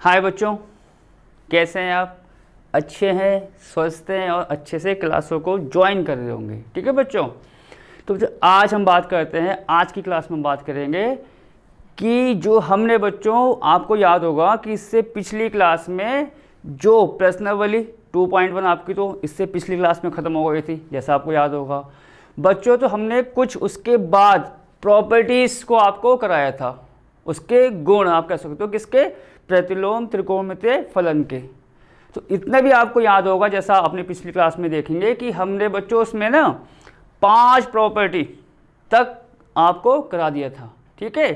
हाय बच्चों, कैसे हैं आप? अच्छे हैं, स्वस्थ हैं और अच्छे से क्लासों को ज्वाइन कर रहे होंगे। ठीक है बच्चों, तो आज हम बात करते हैं, आज की क्लास में हम बात करेंगे कि जो हमने बच्चों, आपको याद होगा कि इससे पिछली क्लास में जो प्रश्नावली 2.1 आपकी तो इससे पिछली क्लास में ख़त्म हो गई थी, जैसा आपको याद होगा बच्चों। तो हमने कुछ उसके बाद प्रॉपर्टीज़ को आपको कराया था, उसके गुण आप कह सकते हो किसके, प्रतिलोम त्रिकोणमितीय फलन के। तो इतना भी आपको याद होगा, जैसा अपने पिछली क्लास में देखेंगे कि हमने बच्चों उसमें ना 5 प्रॉपर्टी तक आपको करा दिया था। ठीक है,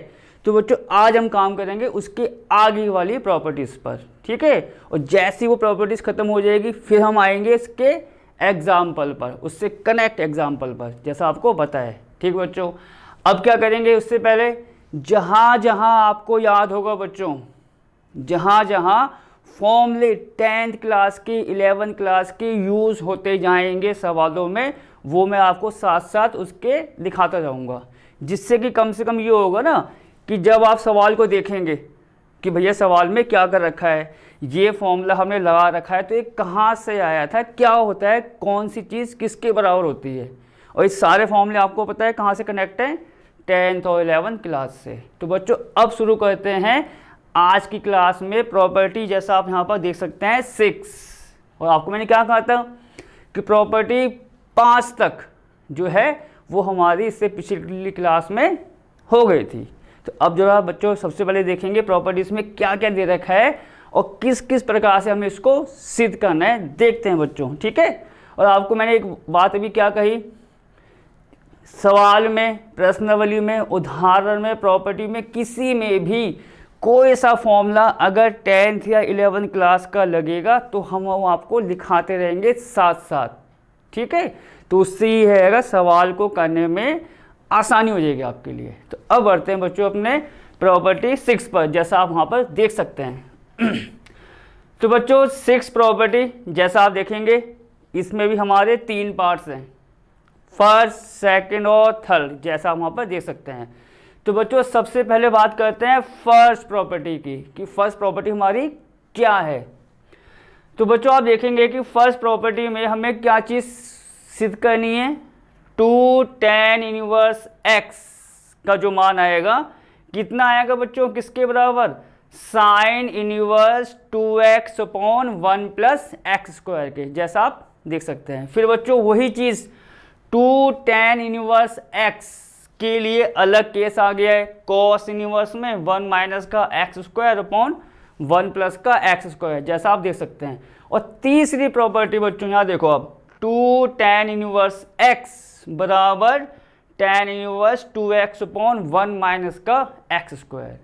तो बच्चों आज हम काम करेंगे उसके आगे वाली प्रॉपर्टीज़ पर। ठीक है, और जैसी वो प्रॉपर्टीज़ ख़त्म हो जाएगी फिर हम आएंगे इसके एग्जाम्पल पर, उससे कनेक्ट एग्जाम्पल पर, जैसा आपको बताया। ठीक बच्चों, अब क्या करेंगे, उससे पहले जहाँ जहाँ आपको याद होगा बच्चों, जहाँ जहाँ फॉर्मूले 10th क्लास की 11th क्लास की यूज़ होते जाएंगे सवालों में, वो मैं आपको साथ साथ उसके दिखाता जाऊँगा, जिससे कि कम से कम ये होगा ना कि जब आप सवाल को देखेंगे कि भैया सवाल में क्या कर रखा है, ये फॉर्मूला हमने लगा रखा है, तो ये कहाँ से आया था, क्या होता है, कौन सी चीज़ किसके बराबर होती है, और इस सारे फॉर्मूले आपको पता है कहाँ से कनेक्ट हैं, 10th और 11th क्लास से। तो बच्चों अब शुरू करते हैं आज की क्लास में प्रॉपर्टी, जैसा आप यहाँ पर देख सकते हैं 6। और आपको मैंने क्या कहा था कि प्रॉपर्टी 5 तक जो है वो हमारी इससे पिछली क्लास में हो गई थी। तो अब जो है बच्चों सबसे पहले देखेंगे प्रॉपर्टीज़ में क्या क्या दे रखा है और किस किस प्रकार से हमें इसको सिद्ध करना है, देखते हैं बच्चों। ठीक है, और आपको मैंने एक बात अभी क्या कही, सवाल में, प्रश्नावली में, उदाहरण में, प्रॉपर्टी में, किसी में भी कोई सा फॉर्मूला अगर 10th या 11th क्लास का लगेगा तो हम आपको लिखाते रहेंगे साथ साथ। ठीक है, तो उससे ही है अगर सवाल को करने में आसानी हो जाएगी आपके लिए। तो अब बढ़ते हैं बच्चों अपने प्रॉपर्टी 6 पर, जैसा आप वहाँ पर देख सकते हैं। तो बच्चों 6 प्रॉपर्टी जैसा आप देखेंगे इसमें भी हमारे 3 पार्ट्स हैं, फर्स्ट, सेकंड और थर्ड, जैसा आप वहाँ पर देख सकते हैं। तो बच्चों सबसे पहले बात करते हैं फर्स्ट प्रॉपर्टी की कि फर्स्ट प्रॉपर्टी हमारी क्या है। तो बच्चों आप देखेंगे कि फर्स्ट प्रॉपर्टी में हमें क्या चीज़ सिद्ध करनी है, 2 tan इनवर्स x का जो मान आएगा कितना आएगा बच्चों, किसके बराबर, sign inverse 2x upon 1 plus x square के, जैसा आप देख सकते हैं। फिर बच्चों वही चीज़ 2 tan इनवर्स x के लिए अलग केस आ गया है, कॉस इनवर्स में 1 माइनस का एक्स स्क्वायर अपॉन 1 प्लस का एक्स स्क्वायर, जैसा आप देख सकते हैं। और तीसरी प्रॉपर्टी बच्चों यहाँ देखो, अब 2 tan इनवर्स x बराबर tan inverse 2x upon 1 minus का एक्स स्क्वायर।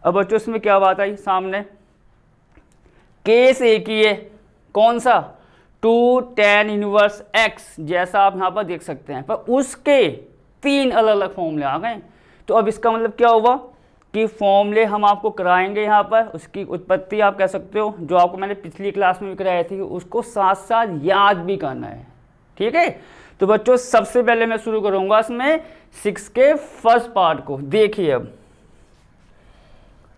अब बच्चों इसमें क्या बात आई सामने, केस एक ही है, कौन सा, 2 tan इनवर्स x, जैसा आप यहाँ पर देख सकते हैं, पर उसके 3 अलग अलग फॉर्मूले आ गए। तो अब इसका मतलब क्या हुआ कि फॉर्मूले हम आपको कराएंगे यहाँ पर, उसकी उत्पत्ति आप कह सकते हो, जो आपको मैंने पिछली क्लास में भी कराई थी, उसको साथ साथ याद भी करना है। ठीक है, तो बच्चों सबसे पहले मैं शुरू करूँगा इसमें 6 के फर्स्ट पार्ट को। देखिए अब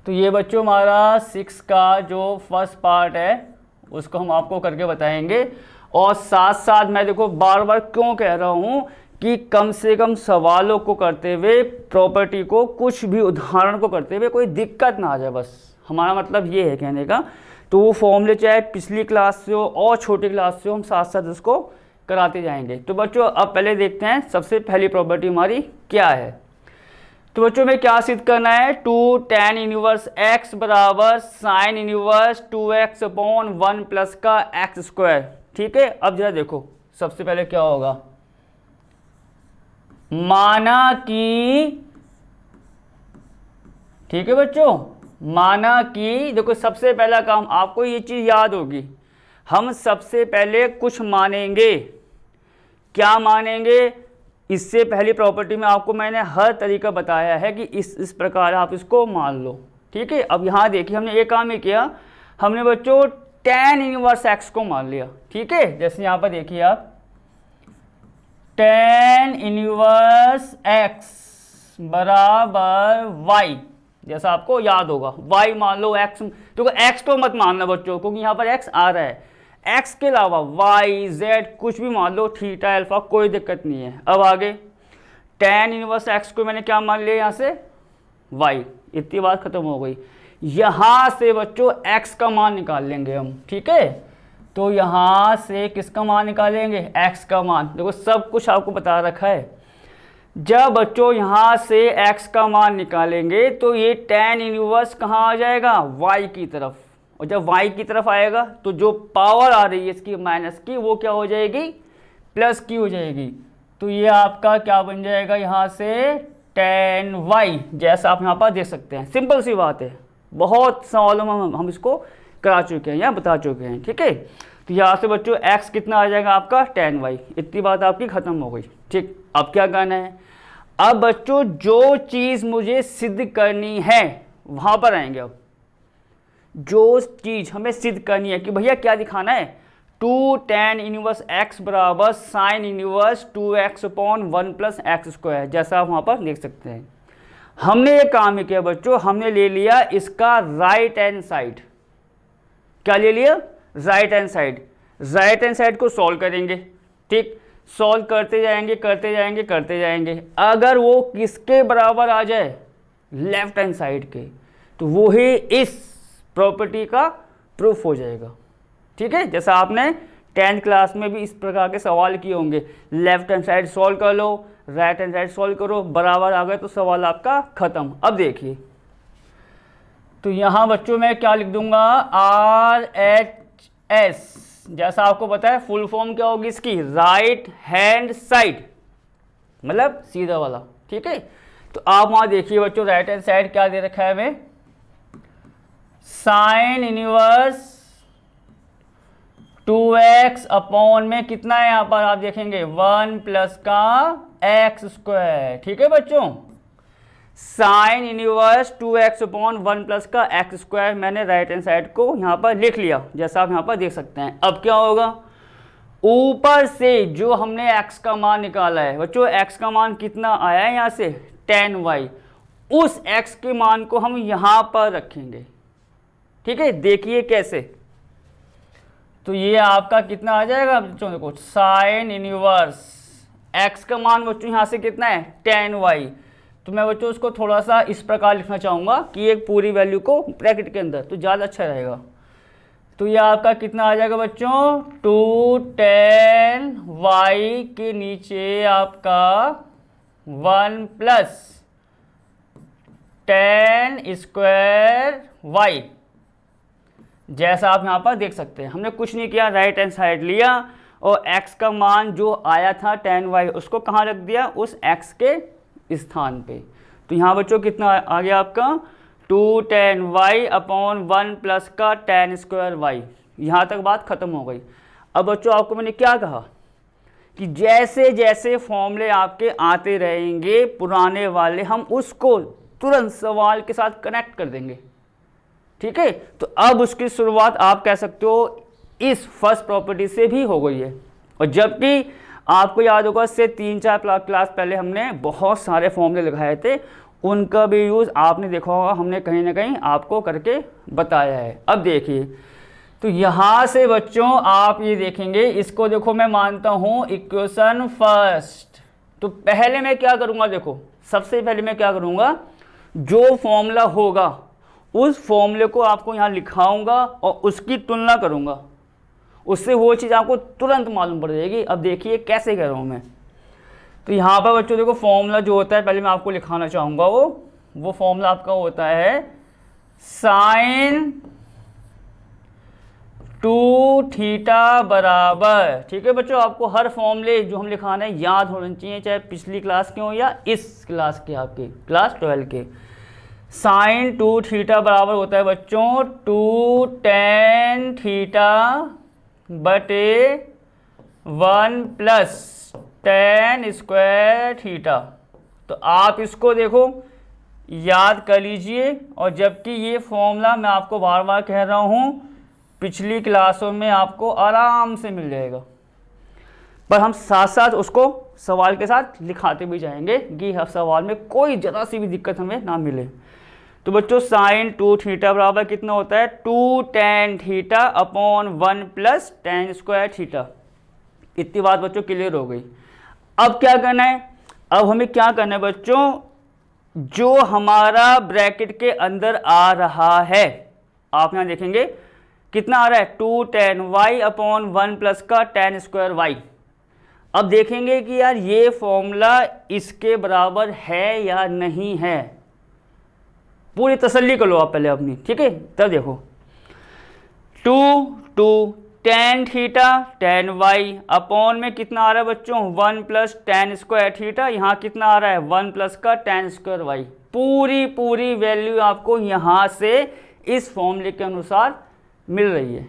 तो ये बच्चों हमारा 6 का जो फर्स्ट पार्ट है उसको हम आपको करके बताएंगे। और साथ साथ मैं देखो बार बार क्यों कह रहा हूँ कि कम से कम सवालों को करते हुए, प्रॉपर्टी को, कुछ भी उदाहरण को करते हुए कोई दिक्कत ना आ जाए, बस हमारा मतलब ये है कहने का। तो वो फॉर्मूले चाहे पिछली क्लास से हो और छोटी क्लास से हो, हम साथ साथ उसको कराते जाएंगे। तो बच्चों अब पहले देखते हैं सबसे पहली प्रॉपर्टी हमारी क्या है। तो बच्चों में क्या सिद्ध करना है, 2 tan इनवर्स x बराबर sign inverse 2x upon 1 plus का एक्स स्क्वायर। ठीक है, अब जरा देखो सबसे पहले क्या होगा, माना कि, ठीक है बच्चों, माना कि देखो सबसे पहला काम आपको ये चीज याद होगी, हम सबसे पहले कुछ मानेंगे। क्या मानेंगे, इससे पहली प्रॉपर्टी में आपको मैंने हर तरीका बताया है कि इस प्रकार आप इसको मान लो। ठीक है, अब यहाँ देखिए हमने एक काम ही किया, हमने बच्चों tan इनवर्स x को मान लिया। ठीक है, जैसे यहाँ पर देखिए आप tan इनवर्स x बराबर y, जैसा आपको याद होगा। y मान लो x, तो x तो मत मानना बच्चों, क्योंकि यहाँ पर x आ रहा है। x के अलावा y z कुछ भी मान लो, थीटा अल्फा, कोई दिक्कत नहीं है। अब आगे tan इनवर्स x को मैंने क्या मान लिया यहाँ से, y, इतनी बात खत्म हो गई। यहाँ से बच्चों x का मान निकाल लेंगे हम, ठीक है। तो यहाँ से किसका मान निकालेंगे, x का मान। देखो सब कुछ आपको बता रखा है। जब बच्चों यहाँ से x का मान निकालेंगे तो ये tan इनवर्स कहाँ आ जाएगा, y की तरफ, और जब y की तरफ आएगा तो जो पावर आ रही है इसकी माइनस की, वो क्या हो जाएगी, प्लस की हो जाएगी। तो ये आपका क्या बन जाएगा यहाँ से, tan y, जैसा आप यहाँ पर देख सकते हैं। सिंपल सी बात है, बहुत सवालों में हम इसको करा चुके हैं या बता चुके हैं, ठीक है। तो यहाँ से बच्चों x कितना आ जाएगा आपका, tan y, इतनी बात आपकी खत्म हो गई, ठीक। अब क्या करना है, अब बच्चों जो चीज़ मुझे सिद्ध करनी है वहाँ पर आएंगे। अब जो चीज़ हमें सिद्ध करनी है कि भैया क्या दिखाना है, 2 tan इनवर्स x बराबर sign inverse 2x upon 1 plus x square, जैसा आप वहाँ पर देख सकते हैं। हमने ये काम किया बच्चों, हमने ले लिया इसका राइट हैंड साइड। क्या ले लिया, right hand side. Right hand side को सॉल्व करेंगे, ठीक। सॉल्व करते जाएंगे करते जाएंगे करते जाएंगे, अगर वो किसके बराबर आ जाए, लेफ्ट हैंड साइड के, तो वो ही इस प्रॉपर्टी का प्रूफ हो जाएगा, ठीक है। जैसा आपने 10th क्लास में भी इस प्रकार के सवाल किए होंगे, लेफ्ट हैंड साइड सॉल्व कर लो, राइट हैंड साइड सॉल्व करो, बराबर आ गए तो सवाल आपका खत्म। अब देखिए, तो यहाँ बच्चों में क्या लिख दूंगा, RHS, जैसा आपको पता है फुल फॉर्म क्या होगी इसकी, राइट हैंड साइड, मतलब सीधा वाला, ठीक है। तो आप वहां देखिए बच्चों, राइट हैंड साइड क्या दे रखा है हमें, साइन इनवर्स 2x अपॉन में कितना है यहाँ पर आप देखेंगे 1 प्लस का एक्स स्क्वायर, ठीक है बच्चों। Sign inverse 2x upon 1 plus का एक्स स्क्वायर मैंने राइट हैंड साइड को यहाँ पर लिख लिया, जैसा आप यहाँ पर देख सकते हैं। अब क्या होगा, ऊपर से जो हमने x का मान निकाला है बच्चों, x का मान कितना आया है यहाँ से, tan y, उस x के मान को हम यहाँ पर रखेंगे, ठीक है। देखिए कैसे, तो ये आपका कितना आ जाएगा बच्चों, देखो साइन इनवर्स x का मान बच्चों यहाँ से कितना है, tan y। तो मैं बच्चों उसको थोड़ा सा इस प्रकार लिखना चाहूँगा कि एक पूरी वैल्यू को ब्रैकेट के अंदर, तो ज़्यादा अच्छा रहेगा। तो ये आपका कितना आ जाएगा बच्चों, 2 tan y के नीचे आपका 1 प्लस tan स्क्वायर y, जैसा आप यहाँ पर देख सकते हैं। हमने कुछ नहीं किया, राइट हैंड साइड लिया और x का मान जो आया था tan y उसको कहाँ रख दिया, उस x के स्थान पे। तो यहाँ बच्चों कितना आ गया आपका, 2 tan y अपॉन 1 प्लस का tan स्क्वायर y। यहाँ तक बात खत्म हो गई। अब बच्चों आपको मैंने क्या कहा कि जैसे जैसे फॉर्मूले आपके आते रहेंगे पुराने वाले, हम उसको तुरंत सवाल के साथ कनेक्ट कर देंगे, ठीक है। तो अब उसकी शुरुआत आप कह सकते हो इस फर्स्ट प्रॉपर्टी से भी हो गई है। और जबकि आपको याद होगा इससे 3-4 क्लास पहले हमने बहुत सारे फॉर्मूले लगाए थे, उनका भी यूज़ आपने देखा होगा, हमने कहीं ना कहीं आपको करके बताया है। अब देखिए, तो यहाँ से बच्चों आप ये देखेंगे, इसको देखो मैं मानता हूँ इक्वेशन फर्स्ट। तो पहले मैं क्या करूँगा, देखो सबसे पहले मैं क्या करूँगा, जो फॉर्मूला होगा उस फॉर्मूले को आपको यहाँ लिखाऊंगा और उसकी तुलना करूँगा, उससे वो चीज़ आपको तुरंत मालूम पड़ जाएगी। अब देखिए कैसे कह रहा हूँ मैं। तो यहाँ पर बच्चों देखो फॉर्मूला जो होता है, पहले मैं आपको लिखाना चाहूँगा, वो फॉर्मूला आपका होता है साइन 2 थीटा बराबर, ठीक है बच्चों। आपको हर फॉर्मूले जो हम लिखाना है याद होने चाहिए, चाहे पिछली क्लास के हो या इस क्लास के, आपके क्लास 12 के। साइन 2 थीटा बराबर होता है बच्चों 2 tan थीटा बटे 1 प्लस tan स्क्वायर थीटा। तो आप इसको देखो याद कर लीजिए। और जबकि ये फॉर्मूला मैं आपको बार बार कह रहा हूँ पिछली क्लासों में आपको आराम से मिल जाएगा, पर हम साथ साथ उसको सवाल के साथ लिखाते भी जाएंगे कि हर सवाल में कोई ज़रा सी भी दिक्कत हमें ना मिले। तो बच्चों साइन 2 थीटा बराबर कितना होता है 2 tan theta upon 1 plus tan square theta. इतनी बात बच्चों क्लियर हो गई। अब क्या करना है, अब हमें क्या करना है बच्चों, जो हमारा ब्रैकेट के अंदर आ रहा है, आप यहां देखेंगे कितना आ रहा है 2 tan y अपॉन 1 प्लस का tan स्क्वायर y। अब देखेंगे कि यार ये फॉर्मूला इसके बराबर है या नहीं है, पूरी तसल्ली कर लो आप पहले अपनी, ठीक है। तब देखो 2 tan theta tan y upon में कितना आ रहा है बच्चों 1 प्लस tan स्क्वायर थीटा, यहाँ कितना आ रहा है 1 प्लस का tan स्क्वायर y। पूरी वैल्यू आपको यहाँ से इस फॉर्मूले के अनुसार मिल रही है।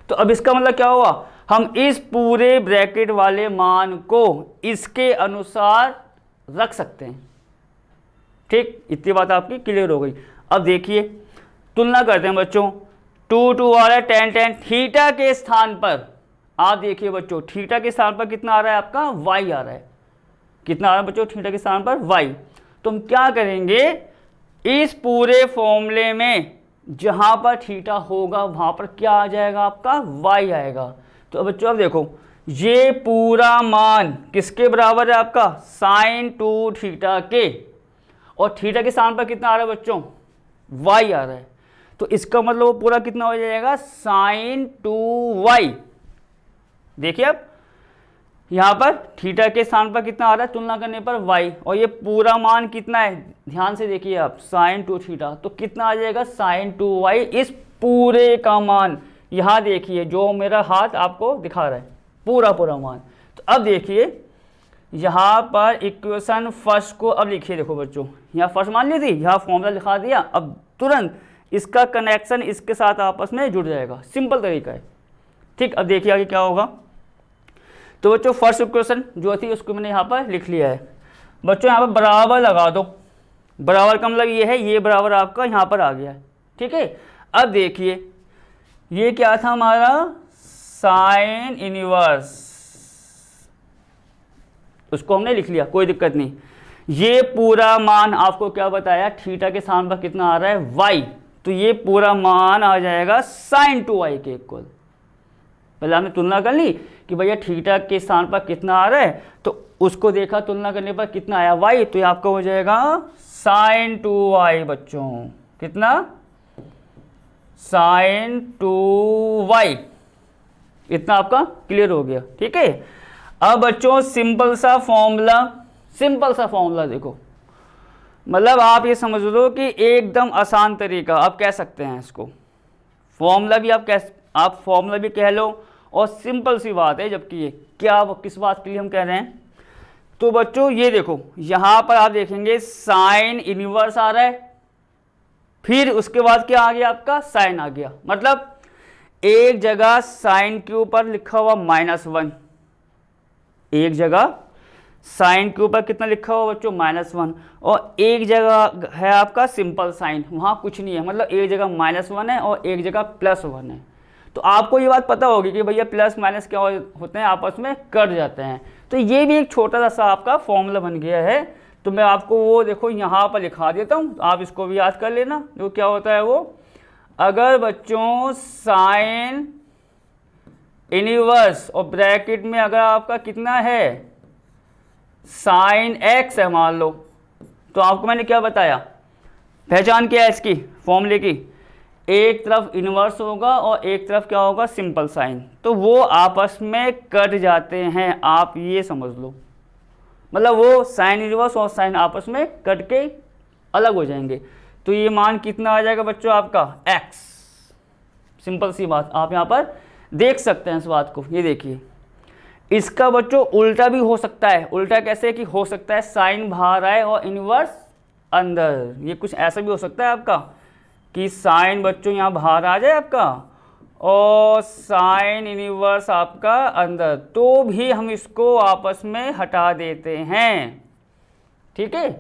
तो अब इसका मतलब क्या हुआ, हम इस पूरे ब्रैकेट वाले मान को इसके अनुसार रख सकते हैं, ठीक। इतनी बात आपकी क्लियर हो गई। अब देखिए तुलना करते हैं बच्चों, 2 आ रहा है tan थीटा के स्थान पर, आप देखिए बच्चों थीटा के स्थान पर कितना आ रहा है आपका y आ रहा है, कितना आ रहा है बच्चों थीटा के स्थान पर y। तो हम क्या करेंगे, इस पूरे फॉर्मूले में जहां पर थीटा होगा वहां पर क्या आ जाएगा आपका y आएगा। तो बच्चों अब देखो ये पूरा मान किसके बराबर है आपका साइन 2 थीटा के, और थीटा के स्थान पर कितना आ रहा है बच्चों y आ रहा है। तो इसका मतलब वो पूरा कितना हो जाएगा साइन 2y। देखिए अब यहाँ पर थीटा के स्थान पर कितना आ रहा है तुलना करने पर y, और ये पूरा मान कितना है ध्यान से देखिए आप साइन 2 थीटा, तो कितना आ जाएगा साइन 2y। इस पूरे का मान यहाँ देखिए जो मेरा हाथ आपको दिखा रहा है पूरा मान। तो अब देखिए यहाँ पर इक्वेशन फर्स्ट को अब लिखिए, देखो बच्चों यहाँ फर्स्ट मान ली थी, यहाँ फॉर्मूला लिखा दिया, अब तुरंत इसका कनेक्शन इसके साथ आपस में जुड़ जाएगा, सिंपल तरीका है, ठीक। अब देखिए आगे क्या होगा। तो बच्चों फर्स्ट इक्वेशन जो थी उसको मैंने यहाँ पर लिख लिया है। बच्चों यहाँ पर बराबर लगा दो, बराबर का मतलब ये है ये बराबर आपका यहाँ पर आ गया है, ठीक है। अब देखिए ये क्या था हमारा साइन इनवर्स, उसको हमने लिख लिया, कोई दिक्कत नहीं। ये पूरा मान आपको क्या बताया थीटा के स्थान पर कितना आ रहा है y, तो ये पूरा मान आ जाएगा साइन 2y के इक्वल। पहले हमने तुलना कर ली कि भैया थीटा के स्थान पर कितना आ रहा है, तो उसको देखा तुलना करने पर कितना आया y, तो ये आपका हो जाएगा साइन 2y बच्चों, कितना साइन 2y। इतना आपका क्लियर हो गया, ठीक है। अब बच्चों सिंपल सा फॉर्मूला देखो, मतलब आप ये समझ लो कि एकदम आसान तरीका आप कह सकते हैं इसको, फॉर्मूला भी आप फॉर्मूला भी कह लो, और सिंपल सी बात है। जबकि ये क्या किस बात के लिए हम कह रहे हैं, तो बच्चों ये देखो यहाँ पर आप देखेंगे साइन इनवर्स आ रहा है, फिर उसके बाद क्या आ गया आपका साइन आ गया, मतलब एक जगह साइन के ऊपर लिखा हुआ -1, एक जगह साइन के ऊपर कितना लिखा हुआ बच्चों -1, और एक जगह है आपका सिंपल साइन, वहाँ कुछ नहीं है, मतलब एक जगह -1 है और एक जगह +1 है। तो आपको ये बात पता होगी कि भैया प्लस माइनस क्या होते हैं आपस में कट जाते हैं। तो ये भी एक छोटा सा आपका फॉर्मूला बन गया है। तो मैं आपको वो देखो यहाँ पर लिखा देता हूँ, आप इसको भी याद कर लेना। जो क्या होता है वो, अगर बच्चों साइन इनवर्स और ब्रैकेट में अगर आपका कितना है साइन x है मान लो, तो आपको मैंने क्या बताया, पहचान क्या है इसकी फॉर्मूले की, एक तरफ इनवर्स होगा और एक तरफ क्या होगा सिंपल साइन, तो वो आपस में कट जाते हैं, आप ये समझ लो। मतलब वो साइन इनवर्स और साइन आपस में कट के अलग हो जाएंगे। तो ये मान कितना आ जाएगा बच्चों आपका x। सिंपल सी बात, आप यहाँ पर देख सकते हैं इस बात को। ये देखिए, इसका बच्चों उल्टा भी हो सकता है। उल्टा कैसे कि हो सकता है साइन बाहर आए और इनवर्स अंदर। ये कुछ ऐसा भी हो सकता है आपका कि साइन बच्चों यहाँ बाहर आ जाए आपका और साइन इनवर्स आपका अंदर, तो भी हम इसको आपस में हटा देते हैं। ठीक है,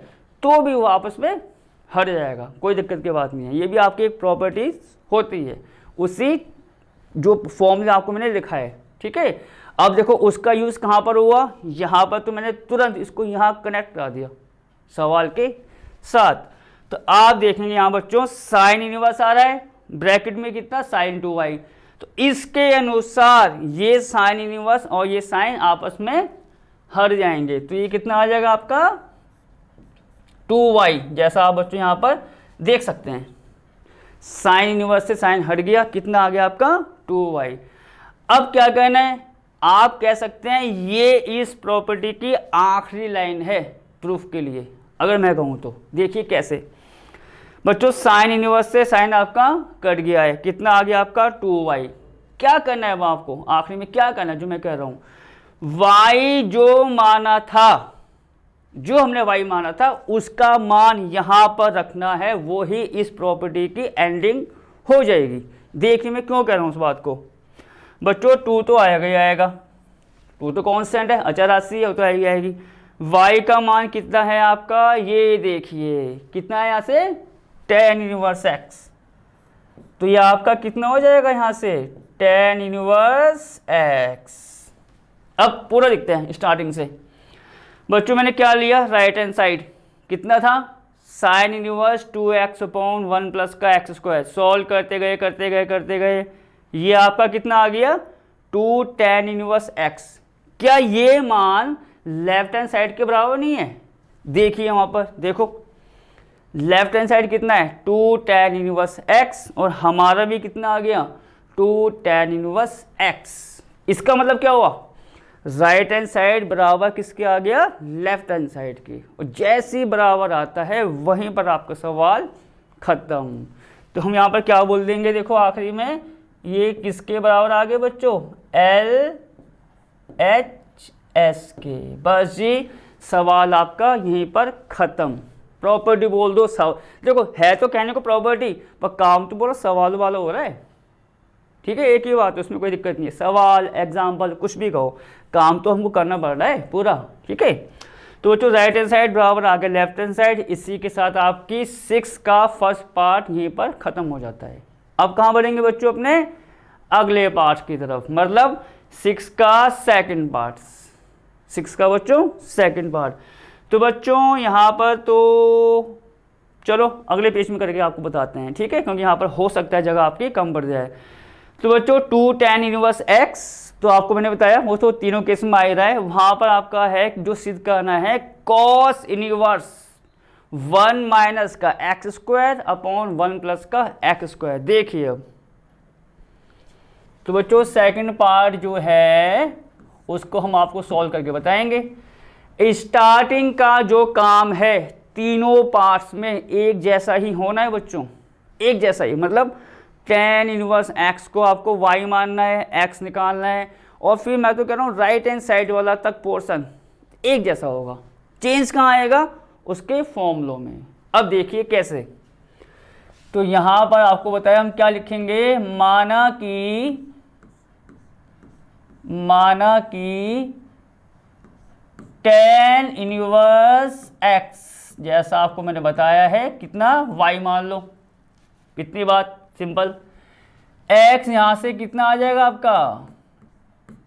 तो भी वो आपस में हट जाएगा, कोई दिक्कत की बात नहीं है। ये भी आपकी एक प्रॉपर्टीज होती है, उसी जो फॉर्मूला आपको मैंने लिखा है। ठीक है, अब देखो उसका यूज़ कहाँ पर हुआ, यहाँ पर। तो मैंने तुरंत इसको यहाँ कनेक्ट करा दिया सवाल के साथ। तो आप देखेंगे यहाँ बच्चों साइन इनवर्स आ रहा है, ब्रैकेट में कितना sin 2y। तो इसके अनुसार ये साइन इनवर्स और ये साइन आपस में हट जाएंगे, तो ये कितना आ जाएगा आपका 2y, जैसा आप बच्चों यहाँ पर देख सकते हैं। साइन इनवर्स से साइन हट गया, कितना आ गया आपका 2y। अब क्या कहना है, आप कह सकते हैं ये इस प्रॉपर्टी की आखिरी लाइन है प्रूफ के लिए, अगर मैं कहूँ तो। देखिए कैसे बच्चों, साइन इनवर्स से साइन आपका कट गया है, कितना आ गया आपका 2y। क्या करना है वो आपको आखिरी में, क्या करना है जो मैं कह रहा हूँ, y जो माना था, जो हमने y माना था उसका मान यहाँ पर रखना है, वो ही इस प्रॉपर्टी की एंडिंग हो जाएगी। देखिए मैं क्यों कह रहा हूँ उस बात को बच्चों, 2 तो आएगा ही आएगा, 2 तो कांस्टेंट है, अचर राशि है, तो आएगी आएगी। y का मान कितना है आपका, ये देखिए कितना है यहाँ से tan इनवर्स x, तो ये आपका कितना हो जाएगा यहाँ से tan इनवर्स x। अब पूरा लिखते हैं स्टार्टिंग से बच्चों, मैंने क्या लिया राइट हैंड साइड, कितना था sign inverse 2x upon 1 plus का एक्स स्क्वायर, सॉल्व करते गए करते गए करते गए, ये आपका कितना आ गया 2 tan इनवर्स x। क्या ये मान लेफ्ट हैंड साइड के बराबर नहीं है, देखिए वहाँ पर देखो लेफ्ट हैंड साइड कितना है 2 tan इनवर्स x, और हमारा भी कितना आ गया 2 tan इनवर्स x। इसका मतलब क्या हुआ, राइट हैंड साइड बराबर किसके आ गया, लेफ्ट हैंड साइड के, और जैसे ही बराबर आता है वहीं पर आपका सवाल खत्म। तो हम यहाँ पर क्या बोल देंगे, देखो आखिरी में ये किसके बराबर आ गए बच्चों, LHS के, बस जी सवाल आपका यहीं पर खत्म। प्रॉपर्टी बोल दो, देखो है तो कहने को प्रॉपर्टी, पर काम तो बोलो सवाल वाला हो रहा है, ठीक है, एक ही बात है, उसमें कोई दिक्कत नहीं है, सवाल एग्जाम्पल कुछ भी कहो, काम तो हमको करना पड़ रहा है पूरा, ठीक है। तो बच्चों राइट हैंड साइड बराबर आ गया लेफ्ट हैंड साइड, इसी के साथ आपकी 6 का फर्स्ट पार्ट यहीं पर खत्म हो जाता है। अब कहाँ बढ़ेंगे बच्चों, अपने अगले पार्ट की तरफ, मतलब 6 का सेकंड पार्ट, 6 का बच्चों सेकंड पार्ट। तो बच्चों यहाँ पर तो चलो अगले पेज में करके आपको बताते हैं, ठीक है, क्योंकि यहाँ पर हो सकता है जगह आपकी कम पड़ जाए। तो बच्चों 2 tan इनवर्स x, तो आपको मैंने बताया वो तो तीनों केस में आ ही रहा है, वहाँ पर आपका है जो सिद्ध करना है cos इनवर्स 1 माइनस का एक्स स्क्वायर अपॉन 1 प्लस का एक्स स्क्वायर। देखिए अब तो बच्चों सेकंड पार्ट जो है उसको हम आपको सॉल्व करके बताएंगे। स्टार्टिंग का जो काम है तीनों पार्ट्स में एक जैसा ही होना है बच्चों, एक जैसा ही, मतलब tan इनवर्स x को आपको y मानना है, x निकालना है, और फिर मैं तो कह रहा हूँ राइट हैंड साइड वाला तक पोर्शन एक जैसा होगा। चेंज कहाँ आएगा, उसके फॉर्मूलों में। अब देखिए कैसे, तो यहाँ पर आपको बताया हम क्या लिखेंगे, माना कि tan इनवर्स x, जैसा आपको मैंने बताया है, कितना y मान लो, कितनी बात सिंपल, x यहाँ से कितना आ जाएगा आपका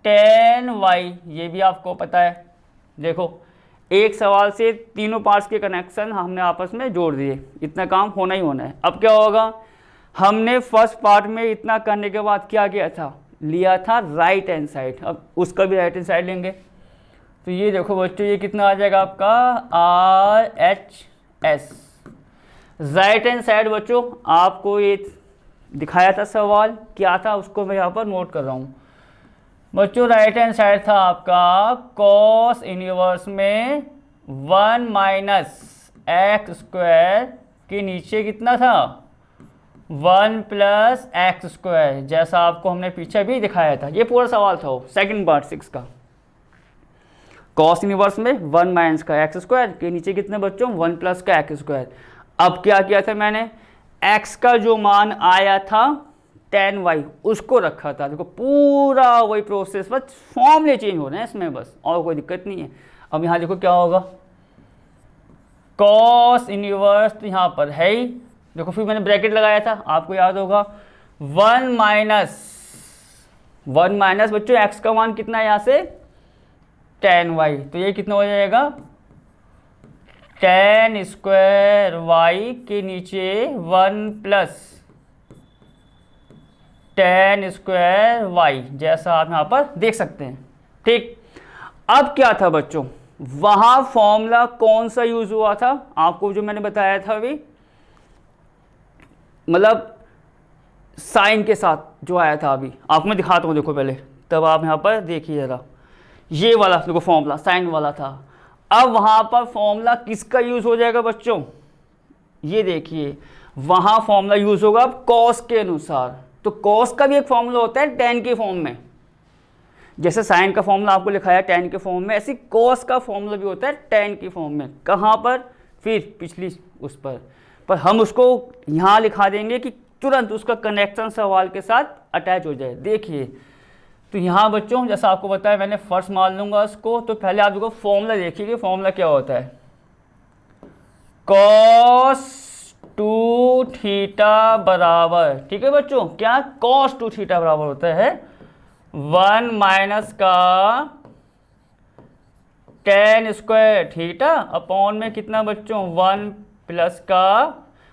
tan y, ये भी आपको पता है। देखो एक सवाल से तीनों पार्ट्स के कनेक्शन हमने आपस में जोड़ दिए, इतना काम होना ही होना है। अब क्या होगा, हमने फर्स्ट पार्ट में इतना करने के बाद क्या किया था, लिया था राइट हैंड साइड, अब उसका भी राइट हैंड साइड लेंगे। तो ये देखो बच्चों ये कितना आ जाएगा आपका RHS। राइट हैंड साइड बच्चों आपको ये दिखाया था सवाल, क्या था उसको मैं यहाँ पर नोट कर रहा हूँ बच्चों। राइट हैंड साइड था आपका cos इनवर्स में 1 माइनस एक्स स्क्वायर के नीचे कितना था 1 प्लस एक्स स्क्वायर, जैसा आपको हमने पीछे भी दिखाया था। ये पूरा सवाल था वो सेकंड पार्ट 6 का, cos इनवर्स में 1 माइनस का एक्स स्क्वायर के नीचे कितने बच्चों 1 प्लस का एक्स स्क्वायर। अब क्या किया था मैंने, x का जो मान आया था tan y उसको रखा था। देखो पूरा वही प्रोसेस, बस फॉर्मूले चेंज हो रहे हैं इसमें, बस और कोई दिक्कत नहीं है। अब यहाँ देखो क्या होगा, cos इनवर्स तो यहाँ पर है ही, देखो फिर मैंने ब्रैकेट लगाया था आपको याद होगा, 1 माइनस बच्चों x का मान कितना है यहाँ से tan y, तो ये कितना हो जाएगा tan स्क्वायर वाई के नीचे 1 प्लस tan स्क्वायर वाई, जैसा आप यहाँ पर देख सकते हैं। ठीक, अब क्या था बच्चों, वहाँ फॉर्मूला कौन सा यूज हुआ था, आपको जो मैंने बताया था अभी, मतलब साइन के साथ जो आया था अभी, आपको मैं दिखाता हूँ, देखो पहले, तब आप यहाँ पर देखिए ज़रा, ये वाला देखो फॉर्मूला साइन वाला था। अब वहाँ पर फॉर्मूला किसका यूज़ हो जाएगा बच्चों, ये देखिए, वहाँ फॉर्मूला यूज़ होगा अब कॉस के अनुसार। तो कॉस का भी एक फॉर्मूला होता है टेन के फॉर्म में, जैसे साइन का फॉर्मूला आपको लिखा है टेन के फॉर्म में, ऐसे कॉस का फॉर्मूला भी होता है टेन के फॉर्म में। कहाँ पर, फिर पिछली उस पर हम उसको यहाँ लिखा देंगे कि तुरंत उसका कनेक्शन सवाल के साथ अटैच हो जाए। देखिए, तो यहाँ बच्चों जैसा आपको बताया मैंने, फर्स्ट मान लूँगा उसको, तो पहले आप देखो फॉर्मूला देखिए कि फॉर्मूला क्या होता है। कॉस 2 थीटा बराबर, ठीक है बच्चों, क्या कॉस 2 थीटा बराबर होता है 1 माइनस का tan स्क्वायर थीटा अपॉन में कितना बच्चों 1 प्लस का,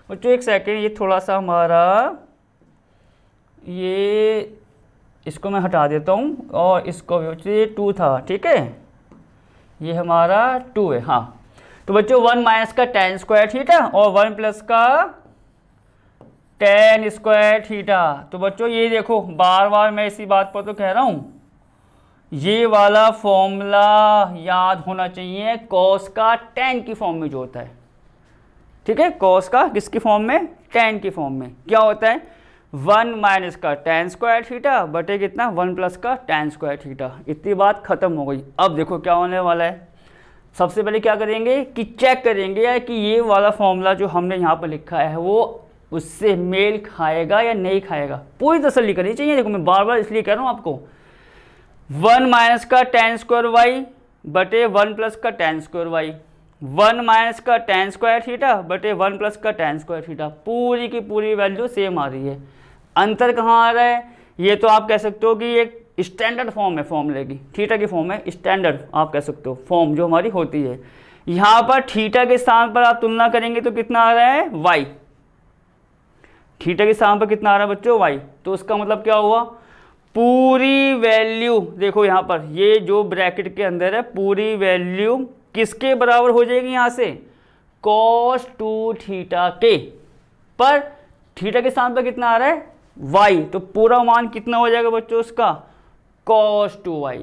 बच्चों एक सेकेंड, ये थोड़ा सा हमारा, ये इसको मैं हटा देता हूँ और इसको भी, 2 था, ठीक है, ये हमारा 2 है, हाँ। तो बच्चों 1 माइनस का tan स्क्वायर थीटा और 1 प्लस का tan स्क्वायर थीटा। तो बच्चों ये देखो, बार बार मैं इसी बात पर तो कह रहा हूँ, ये वाला फॉर्मूला याद होना चाहिए, कॉस का tan की फॉर्म में जो होता है, ठीक है, कॉस का किसकी फॉर्म में, tan की फॉर्म में क्या होता है 1 माइनस का tan स्क्वायर थीटा बटे कितना 1 प्लस का tan स्क्वायर थीटा। इतनी बात खत्म हो गई। अब देखो क्या होने वाला है, सबसे पहले क्या करेंगे कि चेक करेंगे कि ये वाला फॉर्मूला जो हमने यहाँ पर लिखा है वो उससे मेल खाएगा या नहीं खाएगा। पूरी तसल्ली करनी चाहिए, देखो मैं बार बार इसलिए कह रहा हूँ आपको, 1 माइनस का tan स्क्वायर वाई बटे 1 प्लस का tan स्क्वायर वाई, 1 माइनस का tan स्क्वायर थीटा बटे 1 प्लस का tan स्क्वायर थीटा, पूरी की पूरी वैल्यू सेम आ रही है। अंतर कहाँ आ रहा है, ये तो आप कह सकते हो कि एक स्टैंडर्ड फॉर्म है फॉर्मूले की, थीटा की फॉर्म है, स्टैंडर्ड आप कह सकते हो फॉर्म जो हमारी होती है। यहाँ पर थीटा के स्थान पर आप तुलना करेंगे तो कितना आ रहा है वाई, थीटा के स्थान पर कितना आ रहा है बच्चों वाई, तो उसका मतलब क्या हुआ, पूरी वैल्यू देखो यहाँ पर, ये जो ब्रैकेट के अंदर है पूरी वैल्यू किसके बराबर हो जाएगी, यहाँ से cos 2 थीटा के, पर थीटा के स्थान पर कितना आ रहा है y, तो पूरा मान कितना हो जाएगा बच्चों उसका cos 2y।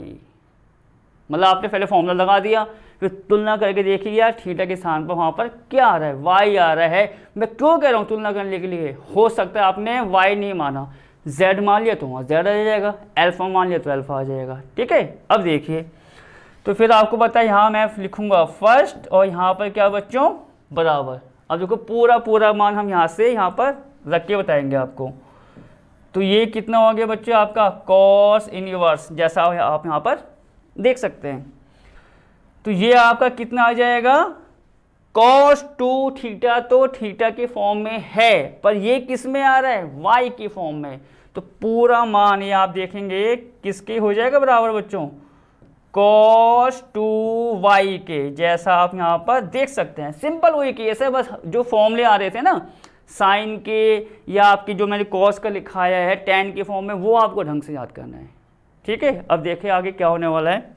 मतलब आपने पहले फॉर्मूला लगा दिया, फिर तुलना करके देखिए यार थीटा के स्थान पर वहाँ पर क्या आ रहा है, y आ रहा है। मैं क्यों कह रहा हूँ तुलना करने के लिए, हो सकता है आपने y नहीं माना, z मान लिया तो वहाँ z आ जाएगा, अल्फा मान लिया तो अल्फा आ जाएगा, ठीक है। अब देखिए, तो फिर आपको पता है यहाँ मैं लिखूंगा फर्स्ट और यहाँ पर क्या बच्चों बराबर। अब देखो पूरा मान हम यहाँ से यहाँ पर रख के बताएंगे आपको। तो ये कितना हो गया बच्चों आपका कॉस इनवर्स, जैसा आप यहाँ पर देख सकते हैं। तो ये आपका कितना आ जाएगा कॉस 2 थीटा, तो थीटा के फॉर्म में है, पर ये किस में आ रहा है वाई की फॉर्म में। तो पूरा मान ये आप देखेंगे किसके हो जाएगा बराबर बच्चों cos 2y के, जैसा आप यहाँ पर देख सकते हैं। सिंपल वही केस है, बस जो फॉर्मूले आ रहे थे ना साइन के या आपकी जो मैंने cos का लिखाया है tan के फॉर्म में, वो आपको ढंग से याद करना है, ठीक है। अब देखिए आगे क्या होने वाला है।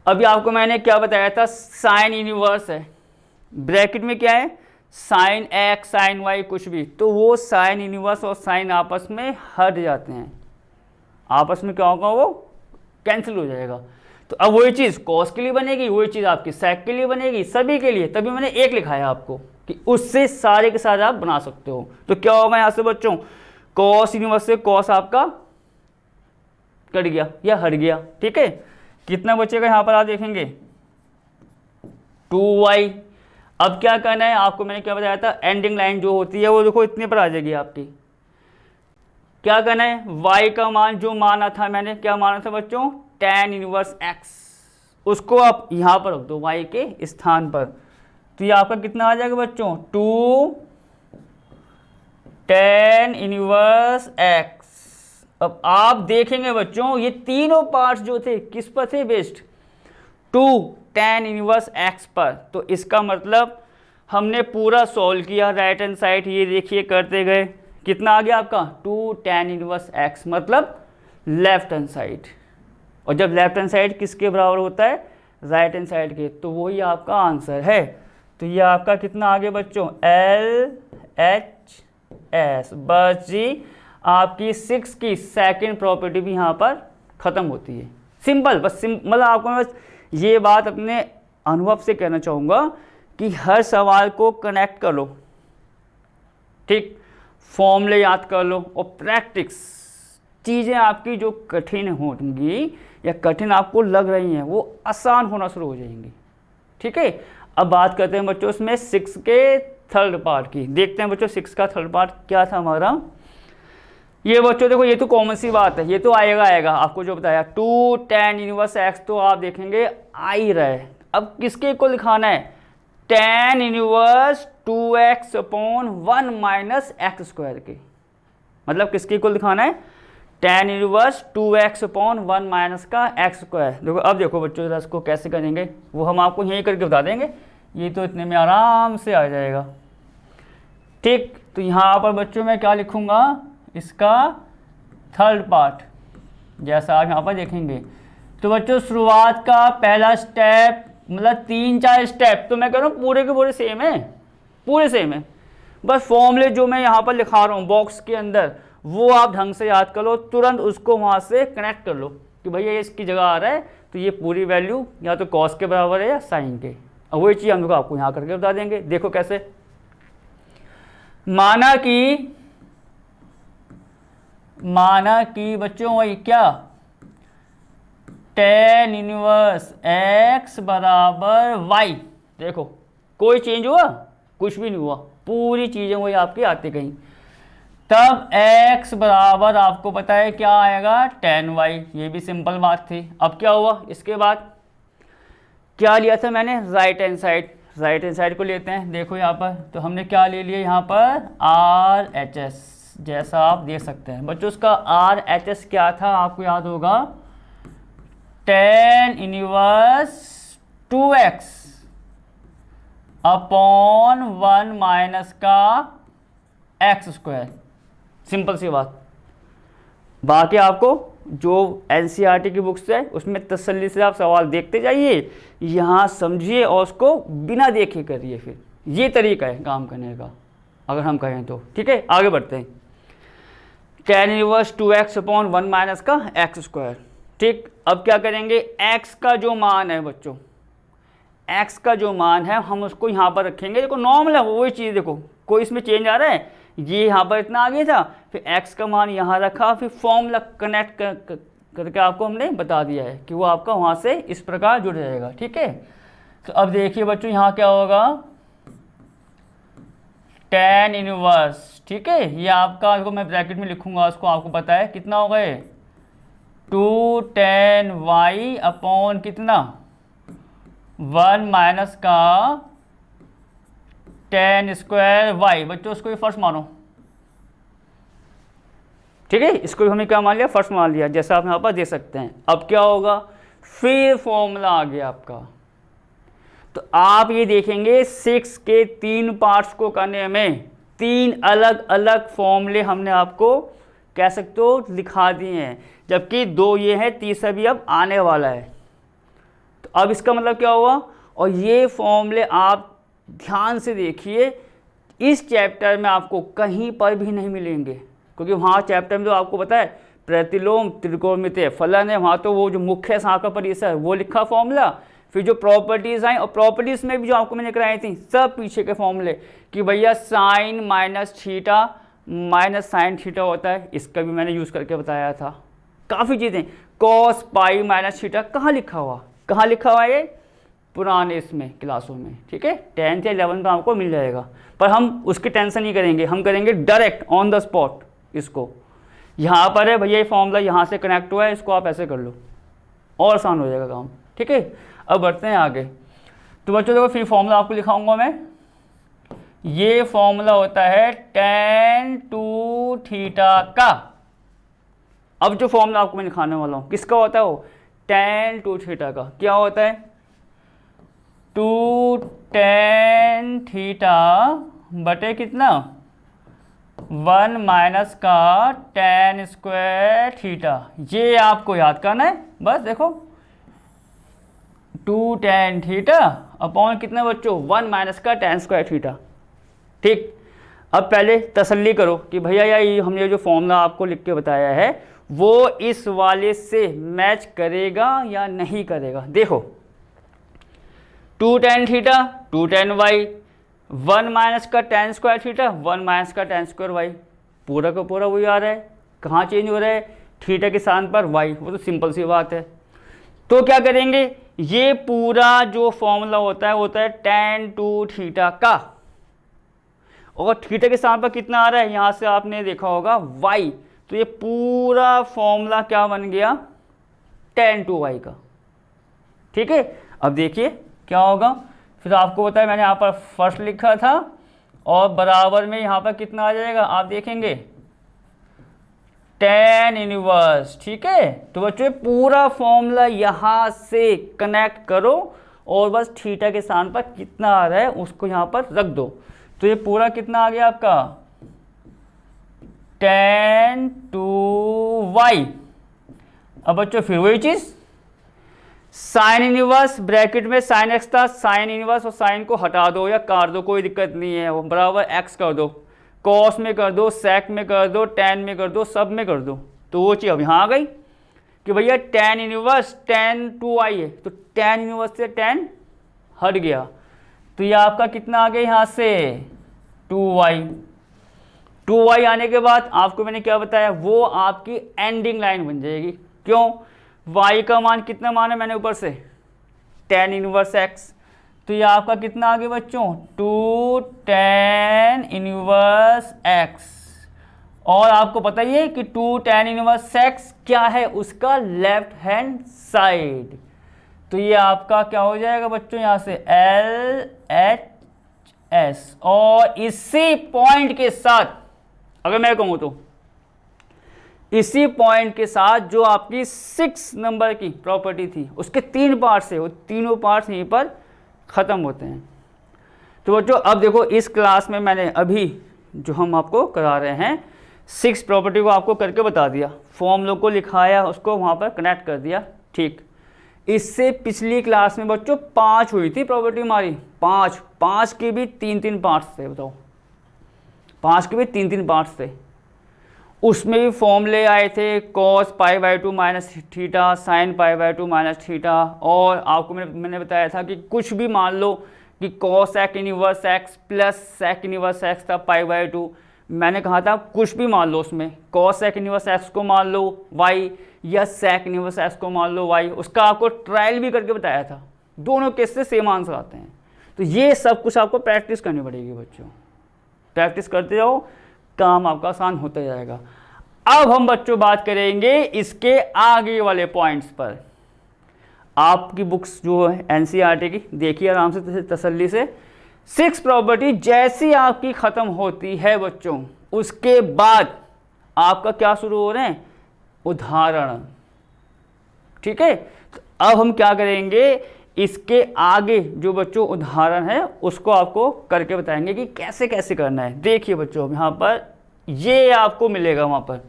अभी आपको मैंने क्या बताया था, साइन इनवर्स है, ब्रैकेट में क्या है साइन x साइन y कुछ भी, तो वो साइन इनवर्स और साइन आपस में हट जाते हैं, आपस में क्या होगा वो कैंसिल हो जाएगा। तो अब वही चीज़ कॉस के लिए बनेगी, वही चीज़ आपकी सेक के लिए बनेगी, सभी के लिए, तभी मैंने एक लिखाया आपको कि उससे सारे के सारे आप बना सकते हो। तो क्या होगा यहाँ से बच्चों कॉस इनवर्स से कॉस आपका कट गया या हट गया, ठीक है। कितना बचेगा यहाँ पर आप देखेंगे 2y। अब क्या करना है आपको, मैंने क्या बताया था एंडिंग लाइन जो होती है वो देखो इतने पर आ जाएगी आपकी। क्या करना है y का मान जो माना था मैंने, क्या माना था बच्चों tan इनवर्स x, उसको आप यहाँ पर रख दो y के स्थान पर। तो ये आपका कितना आ जाएगा बच्चों 2 tan इनवर्स x। अब आप देखेंगे बच्चों ये तीनों पार्ट्स जो थे किस पर थे बेस्ड 2 tan इनवर्स x पर। तो इसका मतलब हमने पूरा सॉल्व किया, राइट हैंड साइड ये देखिए करते गए, कितना आ गया आपका 2 tan इनवर्स x, मतलब लेफ्ट हैंड साइड। और जब लेफ्ट हैंड साइड किसके बराबर होता है, राइट हैंड साइड के, तो वही आपका आंसर है। तो ये आपका कितना आ गया बच्चों, LHS। बस जी आपकी 6 की सेकंड प्रॉपर्टी भी यहाँ पर ख़त्म होती है। सिंपल, बस मतलब आपको मैं बस ये बात अपने अनुभव से कहना चाहूँगा कि हर सवाल को कनेक्ट कर लो, ठीक, फॉर्मूले याद कर लो और प्रैक्टिस। चीज़ें आपकी जो कठिन होंगी या कठिन आपको लग रही हैं वो आसान होना शुरू हो जाएंगी, ठीक है। अब बात करते हैं बच्चों इसमें 6 के थर्ड पार्ट की। देखते हैं बच्चों 6 का थर्ड पार्ट क्या था हमारा। ये बच्चों देखो ये तो कॉमन सी बात है, ये तो आएगा आपको जो बताया 2 tan इनवर्स x, तो आप देखेंगे आ ही रहा है। अब किसके को लिखाना है, tan inverse 2x upon 1 minus x square के, मतलब किसके को दिखाना है, tan inverse 2x upon 1 minus का एक्स स्क्वायर। देखो अब देखो बच्चों जरा इसको कैसे करेंगे वो हम आपको यहीं करके बता देंगे, ये तो इतने में आराम से आ जाएगा, ठीक। तो यहाँ पर बच्चों मैं क्या लिखूँगा, इसका थर्ड पार्ट, जैसा आप यहाँ पर देखेंगे। तो बच्चों शुरुआत का पहला स्टेप, मतलब 3-4 स्टेप तो मैं कह रहा हूँ पूरे के पूरे सेम है, पूरे सेम है। बस फॉर्मूले जो मैं यहाँ पर लिखा रहा हूँ बॉक्स के अंदर, वो आप ढंग से याद कर लो, तुरंत उसको वहाँ से कनेक्ट कर लो कि भैया ये इसकी जगह आ रहा है, तो ये पूरी वैल्यू या तो कॉस के बराबर है या साइन के। और वही चीज़ हम लोग आपको यहाँ करके बता देंगे। देखो कैसे, माना कि बच्चों वही क्या, tan इनवर्स x बराबर y। देखो कोई चेंज हुआ, कुछ भी नहीं हुआ, पूरी चीज़ें वही आपकी आती गई। तब x बराबर आपको पता है क्या आएगा, tan y। ये भी सिंपल बात थी। अब क्या हुआ, इसके बाद क्या लिया था मैंने, right hand side, right hand side को लेते हैं। देखो यहाँ पर तो हमने क्या ले लिया यहाँ पर, RHS, जैसा आप देख सकते हैं बच्चों। उसका RHS क्या था आपको याद होगा, tan inverse 2x upon 1 minus का एक्स स्क्वायर। सिंपल सी बात। बाकी आपको जो एनसीईआरटी की बुक्स है उसमें तसल्ली से आप सवाल देखते जाइए, यहाँ समझिए और उसको बिना देखे करिए, फिर ये तरीका है काम करने का अगर हम कहें तो, ठीक है। आगे बढ़ते हैं, tan inverse 2x upon 1 minus का एक्स स्क्वायर, ठीक। अब क्या करेंगे, x का जो मान है बच्चों, x का जो मान है हम उसको यहाँ पर रखेंगे। देखो नॉर्मल है वही चीज़, देखो कोई इसमें चेंज आ रहा है, ये यहाँ पर इतना आ गया था, फिर x का मान यहाँ रखा, फिर फॉर्मूला कनेक्ट करके आपको हमने बता दिया है कि वो आपका वहाँ से इस प्रकार जुड़ जाएगा, ठीक है। तो अब देखिए बच्चों यहाँ क्या होगा, tan इनवर्स, ठीक है, ये आपका, देखो मैं ब्रैकेट में लिखूंगा उसको, आपको पता है कितना होगा ये, 2 tan y अपॉन कितना 1 माइनस का tan स्क्वायर y। बच्चों उसको भी फर्स्ट मानो, ठीक है, इसको भी हमने क्या मान लिया, फर्स्ट मान लिया, जैसा आप यहाँ पर देख सकते हैं। अब क्या होगा, फिर फॉर्मूला आ गया आपका। तो आप ये देखेंगे 6 के 3 पार्ट्स को करने में 3 अलग अलग फॉर्मूले हमने आपको कह सकते हो लिखा दिए हैं, जबकि 2 ये हैं, तीसरा भी अब आने वाला है। तो अब इसका मतलब क्या हुआ, और ये फॉर्मूले आप ध्यान से देखिए, इस चैप्टर में आपको कहीं पर भी नहीं मिलेंगे, क्योंकि वहाँ चैप्टर में तो आपको पता है प्रतिलोम त्रिकोणमितीय फलन है, वहाँ तो वो जो मुख्य शाखा परिसर वो लिखा फॉर्मूला, फिर जो प्रॉपर्टीज़ आई, और प्रॉपर्टीज़ में भी जो आपको मैंने कराई थी सब पीछे के फॉर्मूले कि भैया sine minus theta minus sine theta होता है, इसका भी मैंने यूज़ करके बताया था। काफ़ी चीज़ें, कॉस पाई माइनस थीटा कहाँ लिखा हुआ ये पुराने इसमें क्लासों में, ठीक है, 10th या 11th में आपको मिल जाएगा। पर हम उसकी टेंशन नहीं करेंगे, हम करेंगे डायरेक्ट ऑन द स्पॉट। इसको यहाँ पर है भैया ये फॉर्मूला यहाँ से कनेक्ट हुआ है, इसको आप ऐसे कर लो और आसान हो जाएगा काम, ठीक है। अब बढ़ते हैं आगे। तो बच्चों देखो फिर फॉर्मूला आपको लिखाऊंगा मैं, ये फॉर्मूला होता है tan 2 थीटा का। अब जो फॉर्मूला आपको मैं लिखाने वाला हूँ किसका होता है, वो tan 2 थीटा का क्या होता है, 2 tan थीटा बटे कितना 1 माइनस का tan स्क्वायर थीटा। ये आपको याद करना है बस। देखो 2 tan थीटा अपॉन कितना बच्चों 1 माइनस का tan स्क्वायर थीटा। ठीक, अब पहले तसल्ली करो कि भैया ये हमने जो फॉर्मूला आपको लिख के बताया है वो इस वाले से मैच करेगा या नहीं करेगा। देखो 2 tan theta 2 tan y, 1 minus का tan स्क्वायर थीटा 1 माइनस का tan स्क्वायर y, पूरा का पूरा वही आ रहा है। कहाँ चेंज हो रहा है, थीटा के स्थान पर y, वो तो सिंपल सी बात है। तो क्या करेंगे, ये पूरा जो फॉर्मूला होता है tan 2 थीटा का, और थीटा के स्थान पर कितना आ रहा है, यहाँ से आपने देखा होगा y, तो ये पूरा फॉर्मूला क्या बन गया tan 2y का। ठीक है, अब देखिए क्या होगा, फिर आपको बताया मैंने यहाँ पर फर्स्ट लिखा था और बराबर में यहाँ पर कितना आ जाएगा आप देखेंगे tan इनवर्स। ठीक है, तो बच्चों पूरा फॉर्मूला यहाँ से कनेक्ट करो और बस थीटा के स्थान पर कितना आ रहा है उसको यहाँ पर रख दो। तो ये पूरा कितना आ गया आपका tan 2y। अब बच्चों फिर वही चीज साइन इनवर्स, ब्रैकेट में साइन एक्स था, साइन इनवर्स और साइन को हटा दो या काट दो, कोई दिक्कत नहीं है, वो बराबर एक्स कर दो, कॉस में कर दो, सेक में कर दो, टैन में कर दो, सब में कर दो। तो वो चीज़ अब यहाँ आ गई कि भैया tan इनवर्स tan 2y है, तो tan इनवर्स से tan हट गया, तो ये आपका कितना आ गया यहाँ से 2y। 2y आने के बाद आपको मैंने क्या बताया, वो आपकी एंडिंग लाइन बन जाएगी। क्यों, y का मान कितना मान है मैंने ऊपर से tan इनवर्स x, तो ये आपका कितना आ गया बच्चों 2 tan इनवर्स x। और आपको पता ही है कि 2 tan इनवर्स x क्या है, उसका लेफ्ट हैंड साइड, तो ये आपका क्या हो जाएगा बच्चों यहाँ से LHS। और इसी पॉइंट के साथ अगर मैं कहूँ तो इसी पॉइंट के साथ जो आपकी 6 नंबर की प्रॉपर्टी थी उसके 3 पार्ट्स है, वो तीनों पार्ट्स यहीं पर ख़त्म होते हैं। तो बच्चों अब देखो इस क्लास में मैंने अभी जो हम आपको करा रहे हैं 6 प्रॉपर्टी को आपको करके बता दिया, फॉर्मूलों को लिखाया, उसको वहाँ पर कनेक्ट कर दिया। ठीक, इससे पिछली क्लास में बच्चों 5 हुई थी प्रॉपर्टी हमारी, 5 के भी 3-3 पार्ट्स थे। बताओ 5 के भी 3-3 पार्ट्स थे, उसमें भी फॉर्मूले आए थे cos π/2 minus theta, sine π/2 minus theta. और आपको मैंने बताया था कि कुछ भी मान लो कि cos sec inverse x plus sec inverse x था π/2, मैंने कहा था कुछ भी मान लो, उसमें cos sec इनवर्स x को मान लो y या sec इनवर्स x को मान लो y, उसका आपको ट्रायल भी करके बताया था, दोनों केस से सेम आंसर आते हैं। तो ये सब कुछ आपको प्रैक्टिस करनी पड़ेगी बच्चों, प्रैक्टिस करते जाओ, काम आपका आसान होता जाएगा। अब हम बच्चों बात करेंगे इसके आगे वाले पॉइंट्स पर। आपकी बुक्स जो है एनसीईआरटी की देखिए आराम से तसल्ली से। 6 प्रॉपर्टी जैसी आपकी ख़त्म होती है बच्चों, उसके बाद आपका क्या शुरू हो रहे हैं, उदाहरण। ठीक है, तो अब हम क्या करेंगे, इसके आगे जो बच्चों उदाहरण है उसको आपको करके बताएंगे कि कैसे कैसे करना है। देखिए बच्चों यहाँ पर ये आपको मिलेगा वहाँ पर।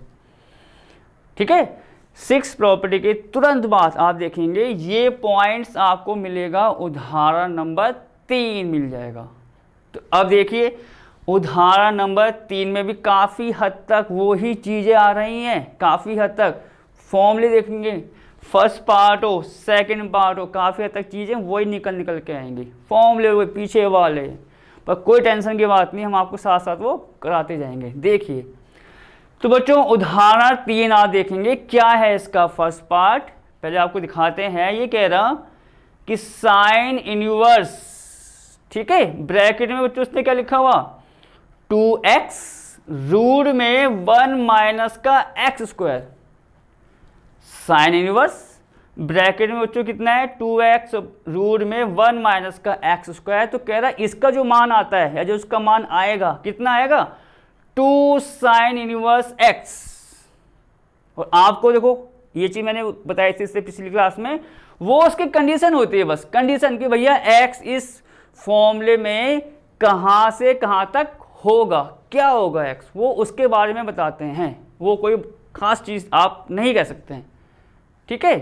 ठीक है, 6 प्रॉपर्टी के तुरंत बाद आप देखेंगे ये पॉइंट्स आपको मिलेगा, उदाहरण नंबर 3 मिल जाएगा। तो अब देखिए उदाहरण नंबर 3 में भी काफ़ी हद तक वही चीज़ें आ रही हैं, काफ़ी हद तक फॉर्मूले देखेंगे, फर्स्ट पार्ट हो सेकंड पार्ट हो, काफ़ी हद तक चीज़ें वही निकल के आएंगी, फॉर्मूले हुए पीछे वाले, पर कोई टेंशन की बात नहीं, हम आपको साथ साथ वो कराते जाएंगे। देखिए तो बच्चों उदाहरण 3 आप देखेंगे, क्या है इसका फर्स्ट पार्ट, पहले आपको दिखाते हैं। ये कह रहा कि साइन इनवर्स, ठीक है, ब्रैकेट में बच्चों उसने क्या लिखा हुआ 2x रूट में 1 माइनस का x square, sine inverse bracket में बच्चों कितना है 2x रूट में 1 माइनस का x स्क्वायर। तो कह रहा है इसका जो मान आता है या जो उसका मान आएगा कितना आएगा 2 साइन इनवर्स x। और आपको देखो ये चीज़ मैंने बताई थी इससे पिछली क्लास में, वो उसकी कंडीशन होती है, बस कंडीशन कि भैया x इस फॉर्मूले में कहाँ से कहाँ तक होगा, क्या होगा x, वो उसके बारे में बताते हैं, वो कोई खास चीज़ आप नहीं कह सकते हैं, ठीक है।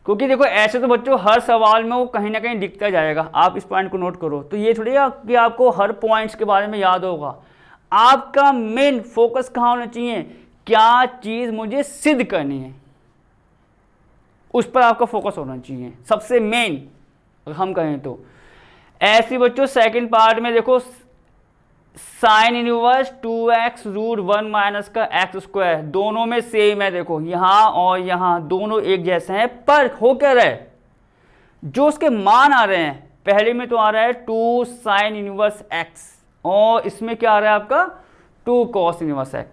क्योंकि देखो ऐसे तो बच्चों हर सवाल में वो कहीं ना कहीं दिखता जाएगा, आप इस पॉइंट को नोट करो। तो ये थोड़ी कि आपको हर पॉइंट्स के बारे में याद होगा, आपका मेन फोकस कहाँ होना चाहिए, क्या चीज़ मुझे सिद्ध करनी है, उस पर आपका फोकस होना चाहिए सबसे मेन, अगर हम कहें तो। ऐसे बच्चों सेकंड पार्ट में देखो sine inverse 2x root 1 minus का एक्स स्क्वायर, दोनों में सेम है, देखो यहाँ और यहाँ दोनों एक जैसे हैं, पर हो क्या रहा है, जो उसके मान आ रहे हैं, पहले में तो आ रहा है 2 साइन इनवर्स x और इसमें क्या आ रहा है आपका 2 कॉस इनवर्स x,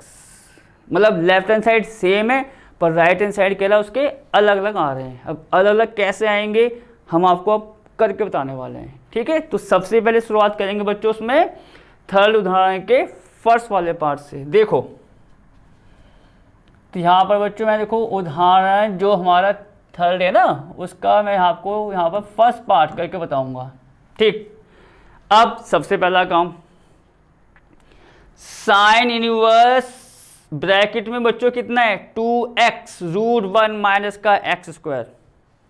मतलब लेफ्ट हैंड साइड सेम है पर राइट हैंड साइड के अलावा उसके अलग अलग आ रहे हैं। अब अलग अलग कैसे आएंगे हम आपको अब करके बताने वाले हैं, ठीक है। तो सबसे पहले शुरुआत करेंगे बच्चों उसमें थर्ड उदाहरण के फर्स्ट वाले पार्ट से। देखो तो यहाँ पर बच्चों मैं देखो उदाहरण जो हमारा थर्ड है ना, उसका मैं आपको यहाँ पर फर्स्ट पार्ट करके बताऊंगा, ठीक। अब सबसे पहला काम, साइन इनवर्स ब्रैकेट में बच्चों कितना है 2x रूट 1 माइनस का एक्स स्क्वायर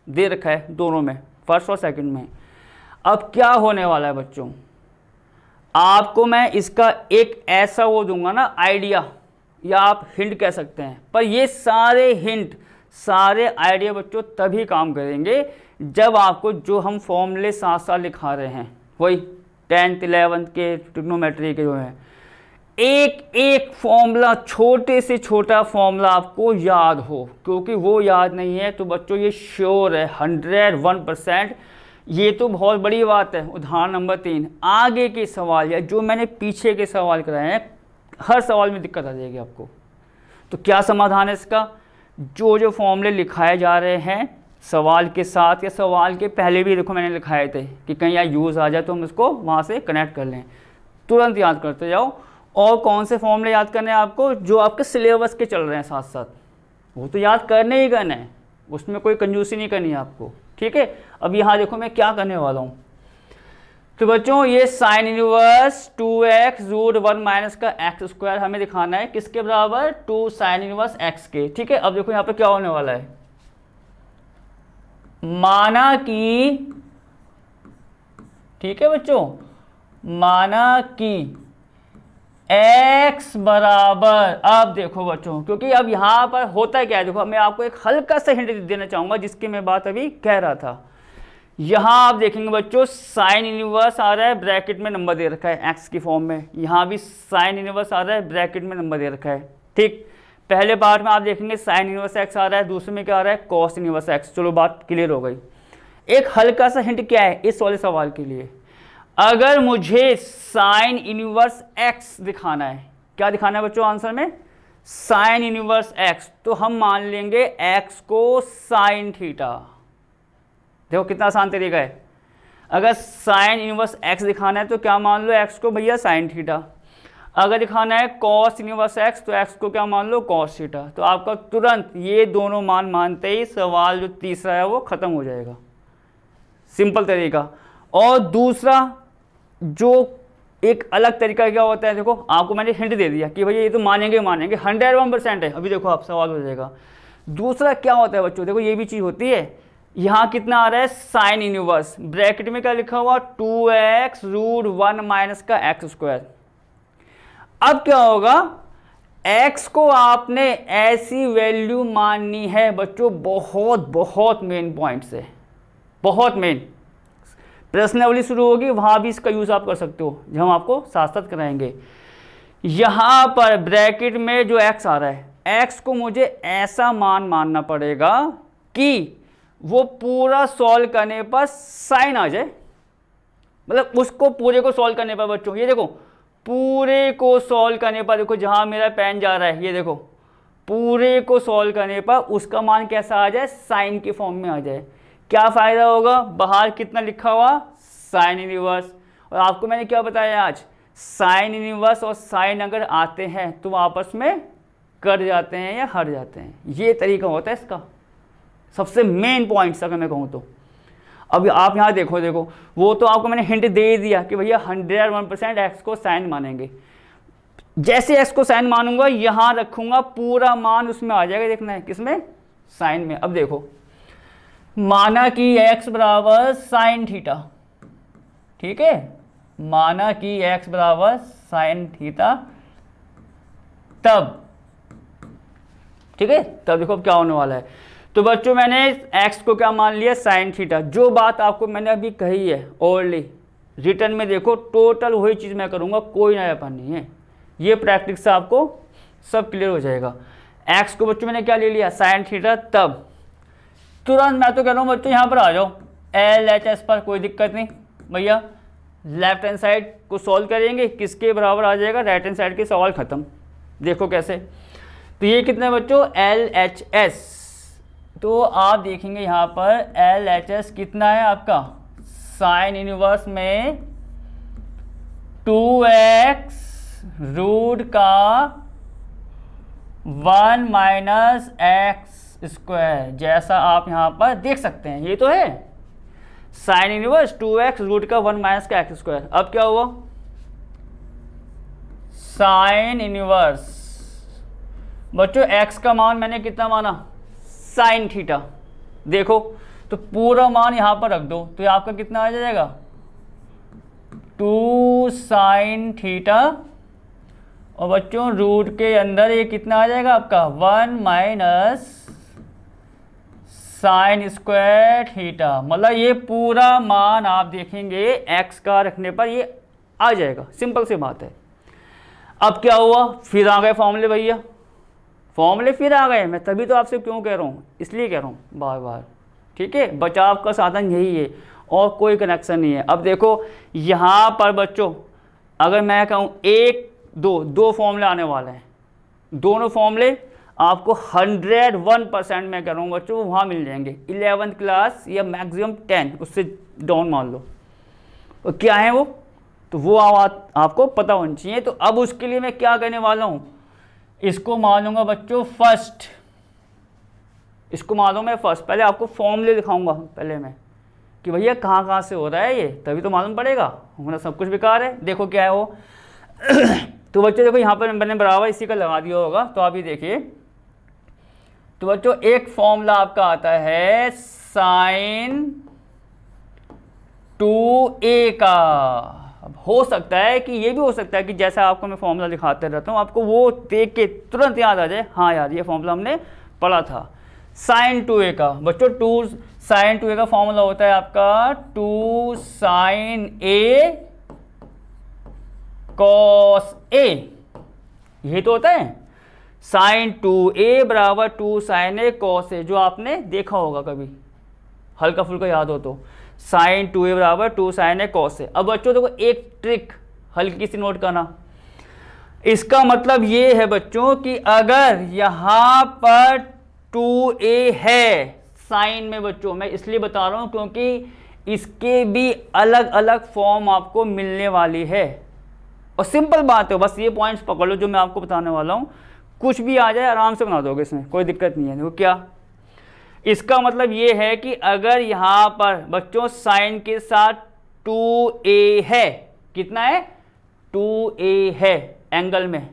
दे रखा है दोनों में, फर्स्ट और सेकंड में। अब क्या होने वाला है बच्चों, आपको मैं इसका एक ऐसा वो दूंगा ना आइडिया, या आप हिंट कह सकते हैं, पर ये सारे हिंट सारे आइडिया बच्चों तभी काम करेंगे जब आपको जो हम फॉर्मूले साथ साथ लिखा रहे हैं, वही 10th 11th के ट्रिग्नोमेट्री के जो हैं, एक एक फॉर्मूला छोटे से छोटा फॉर्मूला आपको याद हो, क्योंकि वो याद नहीं है तो बच्चों ये श्योर है 101%, ये तो बहुत बड़ी बात है। उदाहरण नंबर 3, आगे के सवाल या जो मैंने पीछे के सवाल कराए हैं, हर सवाल में दिक्कत आ जाएगी आपको। तो क्या समाधान है इसका, जो जो फॉर्मूले लिखाए जा रहे हैं सवाल के साथ या सवाल के पहले भी देखो मैंने लिखाए थे कि कहीं यहाँ यूज़ आ जाए तो हम इसको वहाँ से कनेक्ट कर लें, तुरंत याद करते जाओ। और कौन से फॉर्मूले याद करने हैं आपको, जो आपके सिलेबस के चल रहे हैं साथ साथ, वो तो याद करने ही करना है, उसमें कोई कंजूसी नहीं करनी है आपको, ठीक है। अब यहाँ देखो मैं क्या करने वाला हूँ, तो बच्चों ये sine inverse 2x root 1 minus का एक्स स्क्वायर हमें दिखाना है किसके बराबर, 2 साइन इनवर्स x के, ठीक है। अब देखो यहाँ पर क्या होने वाला है, माना कि, ठीक है बच्चों, माना कि x बराबर, अब देखो बच्चों क्योंकि अब यहाँ पर होता क्या है, देखो मैं आपको एक हल्का सा हिंट देना चाहूँगा जिसकी मैं बात अभी कह रहा था। यहाँ आप देखेंगे बच्चों साइन इनवर्स आ रहा है, ब्रैकेट में नंबर दे रखा है x की फॉर्म में, यहाँ भी साइन इनवर्स आ रहा है, ब्रैकेट में नंबर दे रखा है, ठीक। पहले पार्ट में आप देखेंगे साइन इनवर्स x आ रहा है, दूसरे में क्या आ रहा है कॉस इनवर्स x, चलो बात क्लियर हो गई। एक हल्का सा हिंट क्या है इस वाले सवाल के लिए, अगर मुझे साइन इनवर्स x दिखाना है, क्या दिखाना है बच्चों आंसर में, साइन इनवर्स x, तो हम मान लेंगे x को साइन थीटा। देखो कितना आसान तरीका है, अगर साइन इनवर्स x दिखाना है तो क्या मान लो x को भैया साइन थीटा, अगर दिखाना है कॉस इनवर्स x तो x को क्या मान लो कॉस थीटा। तो आपका तुरंत ये दोनों मान मानते ही सवाल जो तीसरा है वो खत्म हो जाएगा, सिंपल तरीका। और दूसरा जो एक अलग तरीका क्या होता है, देखो आपको मैंने हिंट दे दिया कि भैया ये तो मानेंगे 101% है, अभी देखो आप सवाल हो जाएगा। दूसरा क्या होता है बच्चों, देखो ये भी चीज़ होती है, यहाँ कितना आ रहा है साइन इनवर्स, ब्रैकेट में क्या लिखा हुआ 2x रूट 1 माइनस का एक्स स्क्वायर। अब क्या होगा, x को आपने ऐसी वैल्यू माननी है बच्चों, बहुत बहुत मेन पॉइंट से, बहुत मेन, प्रश्नावली शुरू होगी वहाँ भी इसका यूज़ आप कर सकते हो, जो हम आपको साथ साथ कराएंगे। यहाँ पर ब्रैकेट में जो x आ रहा है, x को मुझे ऐसा मान मानना पड़ेगा कि वो पूरा सॉल्व करने पर साइन आ जाए, मतलब उसको पूरे को सॉल्व करने पर बच्चों ये देखो पूरे को सॉल्व करने पर, देखो जहाँ मेरा पेन जा रहा है ये देखो, पूरे को सॉल्व करने पर उसका मान कैसा आ जाए, साइन के फॉर्म में आ जाए। क्या फ़ायदा होगा, बाहर कितना लिखा हुआ साइन इनवर्स, और आपको मैंने क्या बताया आज, साइन इनवर्स और साइन अगर आते हैं तो आपस में कट जाते हैं या हट जाते हैं, ये तरीका होता है इसका, सबसे मेन पॉइंट्स अगर मैं कहूँ तो। अब आप यहाँ देखो वो तो आपको मैंने हिंट दे दिया कि भैया 101% एक्स को साइन मानेंगे। जैसे एक्स को साइन मानूंगा यहाँ रखूंगा पूरा मान उसमें आ जाएगा, देखना है किसमें, साइन में। अब देखो माना कि x बराबर साइन थीटा, ठीक है, माना कि x बराबर साइन थीटा, तब ठीक है, तब देखो क्या होने वाला है। तो बच्चों मैंने x को क्या मान लिया, साइन थीटा। जो बात आपको मैंने अभी कही है ओरली, रिटर्न में देखो टोटल वही चीज़ मैं करूँगा, कोई नयापन नहीं है। ये प्रैक्टिस से आपको सब क्लियर हो जाएगा। x को बच्चों मैंने क्या ले लिया, साइन थीटा, तब तुरंत मैं तो कह रहा हूँ बच्चों यहाँ पर आ जाओ LHS पर, कोई दिक्कत नहीं भैया। लेफ्ट हैंड साइड को सॉल्व करेंगे, किसके बराबर आ जाएगा, राइट हैंड साइड के, सवाल खत्म। देखो कैसे, तो ये कितने बच्चों, LHS। तो आप देखेंगे यहाँ पर LHS कितना है आपका, साइन इनवर्स में 2x रूट का 1 माइनस एक्स स्क्वायर, जैसा आप यहाँ पर देख सकते हैं। ये तो है साइन इनवर्स 2x रूट का 1 माइनस का एक्स स्क्वायर। अब क्या हुआ, साइन इनवर्स बच्चों x का मान मैंने कितना माना, साइन थीटा। देखो तो पूरा मान यहाँ पर रख दो, तो ये आपका कितना आ जाएगा, 2 साइन थीटा, और बच्चों रूट के अंदर ये कितना आ जाएगा आपका 1 माइनस साइन स्क्वायर थीटा। मतलब ये पूरा मान आप देखेंगे x का रखने पर ये आ जाएगा, सिंपल सी बात है। अब क्या हुआ, फिर आ गए फॉर्मूले भैया, फॉर्मूले फिर आ गए। मैं तभी तो आपसे क्यों कह रहा हूँ, इसलिए कह रहा हूँ बार बार, ठीक है। बचाव का साधन यही है और कोई कनेक्शन नहीं है। अब देखो यहाँ पर बच्चों अगर मैं कहूँ एक दो फॉर्मूले आने वाले हैं, दोनों फॉर्मूले आपको 101% मैं कह रहा हूँ बच्चों वहाँ मिल जाएंगे, 11th क्लास या मैक्सिमम 10 उससे डाउन मान लो। और क्या है वो, तो वो आपको पता होना चाहिए। तो अब उसके लिए मैं क्या करने वाला हूँ, इसको मानूंगा बच्चों फर्स्ट, इसको मानूंगा मैं फर्स्ट। पहले आपको फॉर्मूले दिखाऊंगा पहले मैं कि भैया कहाँ कहाँ से हो रहा है ये, तभी तो मालूम पड़ेगा, हमारा सब कुछ बेकार है। देखो क्या है वो तो बच्चों देखो यहाँ पर मैंने बराबर इसी का लगा दिया होगा, तो आप ये देखिए। तो बच्चों एक फॉर्मूला आपका आता है साइन 2a का। अब हो सकता है कि ये भी हो सकता है कि जैसा आपको मैं फॉर्मूला दिखाते रहता हूँ आपको वो देख के तुरंत याद आ जाए, हाँ यार ये फॉर्मूला हमने पढ़ा था। साइन 2a का बच्चों 2 साइन 2a का फॉर्मूला होता है आपका 2 साइन a कॉस a, यही तो होता है। साइन 2a बराबर 2 साइन a कॉस a, जो आपने देखा होगा कभी, हल्का फुल्का याद हो तो। साइन 2a बराबर 2 साइन a कॉस a। अब बच्चों देखो एक ट्रिक हल्की सी नोट करना, इसका मतलब ये है बच्चों कि अगर यहाँ पर 2a है साइन में, बच्चों मैं इसलिए बता रहा हूँ क्योंकि इसके भी अलग अलग फॉर्म आपको मिलने वाली है। और सिंपल बात है, बस ये पॉइंट्स पकड़ लो जो मैं आपको बताने वाला हूँ, कुछ भी आ जाए आराम से बना दोगे, इसमें कोई दिक्कत नहीं है। देखो क्या, इसका मतलब ये है कि अगर यहाँ पर बच्चों साइन के साथ 2a है, कितना है 2a है एंगल में,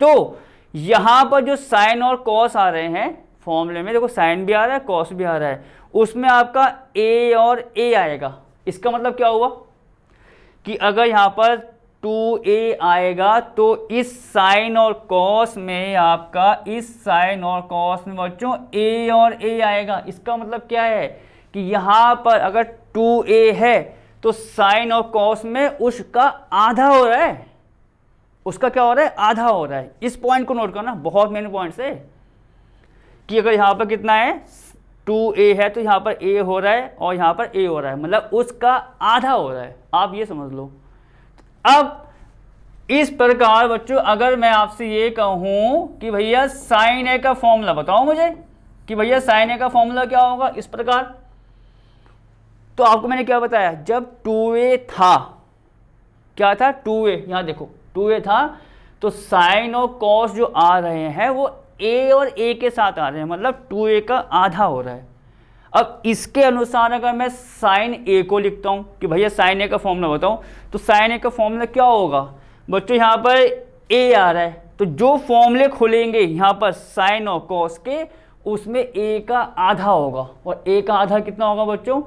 तो यहाँ पर जो साइन और कॉस आ रहे हैं फॉर्मूले में, देखो साइन भी आ रहा है कॉस भी आ रहा है, उसमें आपका a और a आएगा। इसका मतलब क्या हुआ कि अगर यहाँ पर 2a आएगा तो इस साइन और कॉस में आपका, इस साइन और कॉस में बच्चों a और a आएगा। इसका मतलब क्या है कि यहाँ पर अगर 2a है तो साइन और कॉस में उसका आधा हो रहा है, उसका क्या हो रहा है, आधा हो रहा है। इस पॉइंट को नोट करना, बहुत मेन पॉइंट है कि अगर यहाँ पर कितना है 2a है तो यहाँ पर a हो रहा है और यहाँ पर a हो रहा है, मतलब उसका आधा हो रहा है, आप ये समझ लो। अब इस प्रकार बच्चों अगर मैं आपसे ये कहूं कि भैया साइन a का फॉर्मूला बताओ मुझे, कि भैया साइन a का फॉर्मूला क्या होगा इस प्रकार, तो आपको मैंने क्या बताया, जब 2a था, क्या था 2a, यहाँ देखो 2a था, तो साइन और कॉस जो आ रहे हैं वो a और a के साथ आ रहे हैं, मतलब 2a का आधा हो रहा है। अब इसके अनुसार अगर मैं साइन ए को लिखता हूँ कि भैया साइन ए का फॉर्मूला बताऊँ, तो साइन ए का फॉर्मूला क्या होगा बच्चों, यहाँ पर ए आ रहा है तो जो फॉर्मूले खुलेंगे यहाँ पर साइन और कॉस के, उसमें ए का आधा होगा, और ए का आधा कितना होगा बच्चों,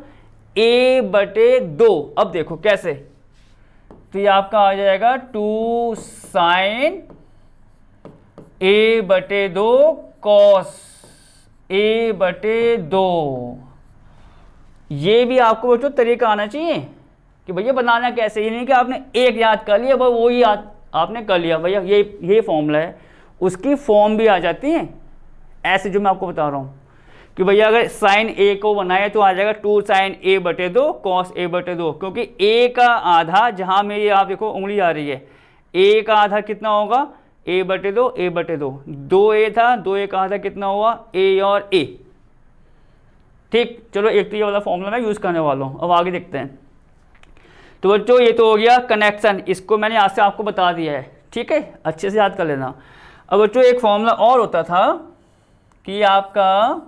a बटे 2। अब देखो कैसे, तो ये आपका आ जाएगा 2 साइन a बटे 2 कॉस a बटे 2। ये भी आपको बच्चों तरीका आना चाहिए कि भैया बनाना कैसे, ये नहीं कि आपने एक याद कर लिया बस वही याद आपने कर लिया, भैया ये फॉर्मूला है, उसकी फॉर्म भी आ जाती है ऐसे जो मैं आपको बता रहा हूँ कि भैया अगर साइन ए को बनाए तो आ जाएगा 2 साइन ए बटे 2 कॉस ए बटे 2, क्योंकि ए का आधा, जहाँ मेरी आप देखो उंगली आ रही है, ए का आधा कितना होगा, ए बटे 2 ए बटे 2, 2a था, 2a का आधा कितना हुआ, ए और ए। ठीक, चलो एक तो ये वाला फॉर्मूला मैं यूज़ करने वाला हूँ। अब आगे देखते हैं। तो बच्चों ये तो हो गया कनेक्शन, इसको मैंने आज से आपको बता दिया है, ठीक है, अच्छे से याद कर लेना। अब बच्चों एक फॉर्मूला और होता था कि आपका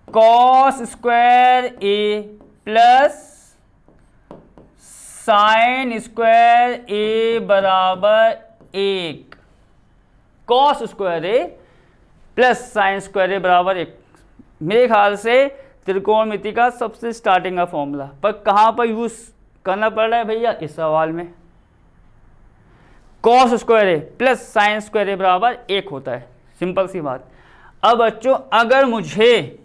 कॉस स्क्वायर ए प्लस साइन स्क्वायर ए बराबर 1, कॉस स्क्वायर ए प्लस साइन स्क्वायर ए बराबर 1। मेरे ख्याल से त्रिकोणमिति का सबसे स्टार्टिंग का फॉर्मूला, पर कहाँ पर यूज करना पड़ रहा है भैया, इस सवाल में। कॉस स्क्वायर ए प्लस साइन स्क्वायर ए बराबर 1 होता है, सिंपल सी बात। अब बच्चों अगर मुझे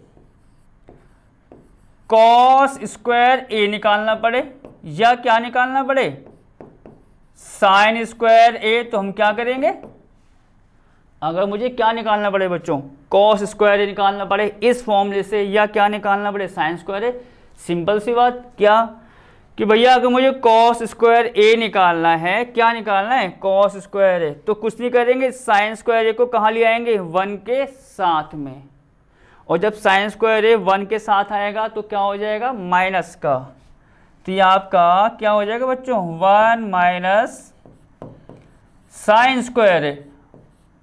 कॉस स्क्वायर ए निकालना पड़े या क्या निकालना पड़े, साइन स्क्वायर ए, तो हम क्या करेंगे, अगर मुझे क्या निकालना पड़े बच्चों, कॉस स्क्वायर ए निकालना पड़े इस फॉर्मूले से, या क्या निकालना पड़े, साइन स्क्वायर ए। सिंपल सी बात, क्या कि भैया अगर मुझे कॉस स्क्वायर ए निकालना है, क्या निकालना है, कॉस स्क्वायर ए, तो कुछ नहीं करेंगे, साइन स्क्वायर ए को कहाँ ले आएंगे, 1 के साथ में, और जब साइन स्क्वायर ए 1 के साथ आएगा तो क्या हो जाएगा, माइनस का, तो ये आपका क्या हो जाएगा बच्चों, 1 माइनस साइन स्क्वायर ए।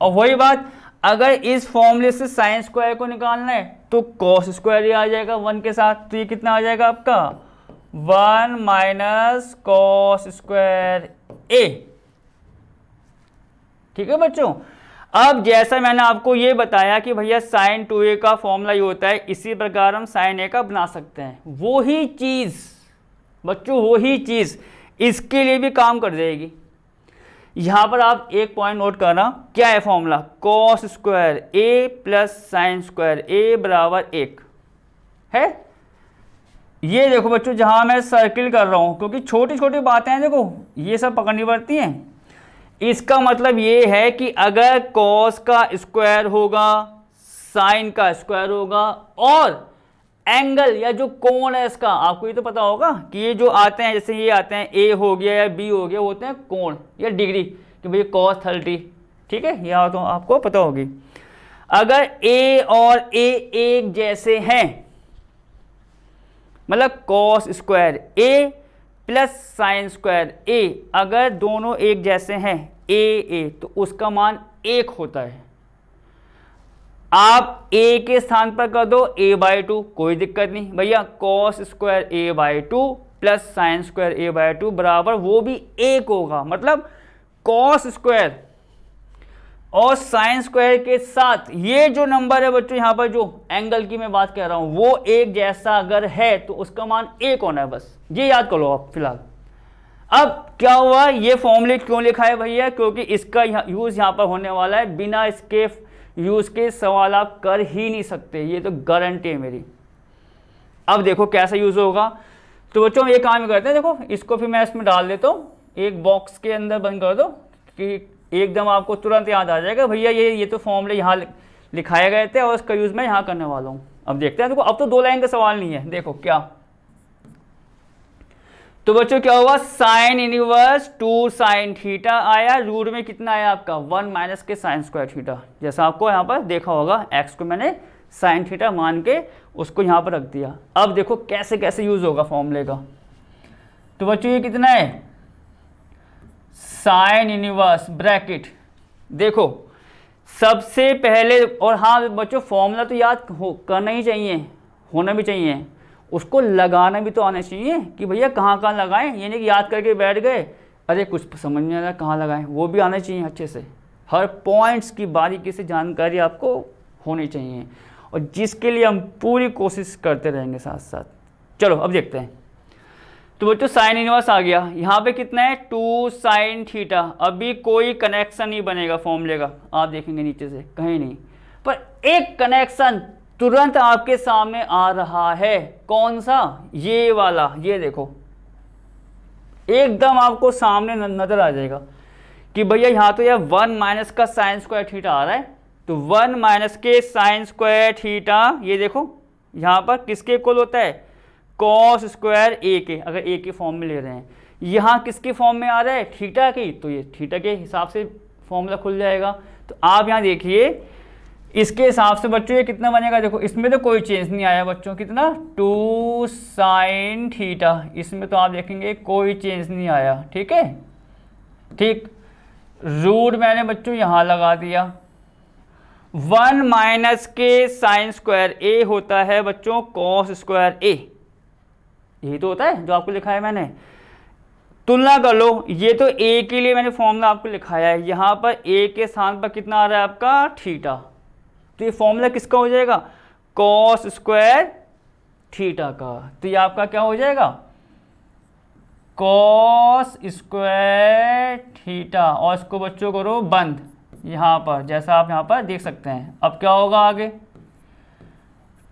और वही बात, अगर इस फॉर्मूले से साइन स्क्वायर को निकालना है तो कॉस स्क्वायर ए आ जाएगा 1 के साथ, तो ये कितना आ जाएगा आपका, 1 माइनस कॉस स्क्वायर ए। ठीक है बच्चों। अब जैसा मैंने आपको ये बताया कि भैया साइन 2a का फॉर्मूला ये होता है, इसी प्रकार हम साइन a का बना सकते हैं। वही चीज़ बच्चों, वही चीज़ इसके लिए भी काम कर जाएगी। यहाँ पर आप एक पॉइंट नोट करना, क्या है फॉर्मूला, कॉस स्क्वायर ए प्लस साइन स्क्वायर ए बराबर 1 है। ये देखो बच्चों, जहाँ मैं सर्किल कर रहा हूँ, क्योंकि छोटी छोटी बातें हैं देखो ये सब पकड़नी पड़ती हैं। इसका मतलब ये है कि अगर कॉस का स्क्वायर होगा, साइन का स्क्वायर होगा, और एंगल या जो कोण है इसका, आपको ये तो पता होगा कि ये जो आते हैं, जैसे ये आते हैं ए हो गया या बी हो गया, वो होते हैं कोण या डिग्री, कि भैया cos 30, ठीक है, यह तो आपको पता होगी। अगर ए और ए एक जैसे हैं, मतलब cos स्क्वायर ए प्लस साइन स्क्वायर ए, अगर दोनों एक जैसे हैं ए, तो उसका मान 1 होता है। आप a के स्थान पर कर दो a/2, कोई दिक्कत नहीं भैया, cos square a/2 plus sine square a/2 बराबर वो भी 1 होगा। मतलब cos स्क्वायर और साइन स्क्वायर के साथ ये जो नंबर है बच्चों, यहाँ पर जो एंगल की मैं बात कर रहा हूँ, वो एक जैसा अगर है तो उसका मान 1 होना है, बस ये याद कर लो आप फिलहाल। अब क्या हुआ, ये फॉर्मूले क्यों लिखा है भैया, क्योंकि इसका यूज़ यहाँ पर होने वाला है, बिना इसके यूज़ के सवाल आप कर ही नहीं सकते, ये तो गारंटी है मेरी। अब देखो कैसा यूज़ होगा, तो बच्चों ये काम ही करते हैं, देखो इसको फिर मैं इसमें डाल देता हूँ, एक बॉक्स के अंदर बंद कर दो कि एकदम आपको तुरंत याद आ जाएगा भैया ये तो फॉर्मूले यहाँ लिखाए गए थे और इसका यूज़ मैं यहाँ करने वाला हूँ। अब देखते हैं, देखो अब तो 2 लाइन का सवाल नहीं है, देखो क्या। तो बच्चों क्या हुआ, साइन इनवर्स 2 साइन थीटा आया, रूट में कितना आया आपका 1 माइनस के साइन स्क्वायर थीटा, जैसा आपको यहाँ पर देखा होगा, एक्स को मैंने साइन थीटा मान के उसको यहाँ पर रख दिया। अब देखो कैसे कैसे यूज़ होगा फॉर्मूले का। तो बच्चों ये कितना है, साइन इनवर्स ब्रैकेट, देखो सबसे पहले, और हाँ बच्चों फॉर्मूला तो याद करना ही चाहिए, होना भी चाहिए, उसको लगाना भी तो आना चाहिए कि भैया कहाँ कहाँ लगाएं, ये नहीं कि याद करके बैठ गए, अरे कुछ समझ नहीं आ रहा कहाँ लगाएं, वो भी आना चाहिए अच्छे से। हर पॉइंट्स की बारीकी से जानकारी आपको होनी चाहिए, और जिसके लिए हम पूरी कोशिश करते रहेंगे साथ साथ। चलो अब देखते हैं। तो बच्चों साइन इनवर्स आ गया, यहाँ पे कितना है 2 साइन थीटा। अभी कोई कनेक्शन नहीं बनेगा फॉर्मूले का, आप देखेंगे नीचे से कहीं नहीं, पर एक कनेक्शन तुरंत आपके सामने आ रहा है। कौन सा? ये वाला, ये देखो एकदम आपको सामने नजर आ जाएगा कि भैया यहाँ तो यह 1 माइनस का साइन स्क्वायर थीटा आ रहा है, तो 1 माइनस के साइन स्क्वायर थीटा, ये देखो यहाँ पर किसके इक्वल होता है, कॉस स्क्वायर ए के, अगर ए के फॉर्म में ले रहे हैं। यहाँ किसके फॉर्म में आ रहा है, थीटा की, तो ये थीटा के हिसाब से फॉर्मूला खुल जाएगा। तो आप यहाँ देखिए इसके हिसाब से बच्चों ये कितना बनेगा, देखो इसमें तो कोई चेंज नहीं आया बच्चों, कितना 2 साइन थीटा, इसमें तो आप देखेंगे कोई चेंज नहीं आया, ठीक है। ठीक, रूट मैंने बच्चों यहाँ लगा दिया। 1 माइनस के साइन स्क्वायर ए होता है बच्चों कॉस स्क्वायर ए, यही तो होता है जो आपको लिखा है मैंने। तुलना कर लो, ये तो ए के लिए मैंने फॉर्मूला आपको लिखाया है, यहाँ पर ए के स्थान पर कितना आ रहा है आपका थीटा, तो ये फॉर्मूला किसका हो जाएगा, कॉस स्क्वायर थीटा का। तो ये आपका क्या हो जाएगा, कॉस स्क्वायर थीटा, और इसको बच्चों करो बंद यहाँ पर, जैसा आप यहाँ पर देख सकते हैं। अब क्या होगा आगे,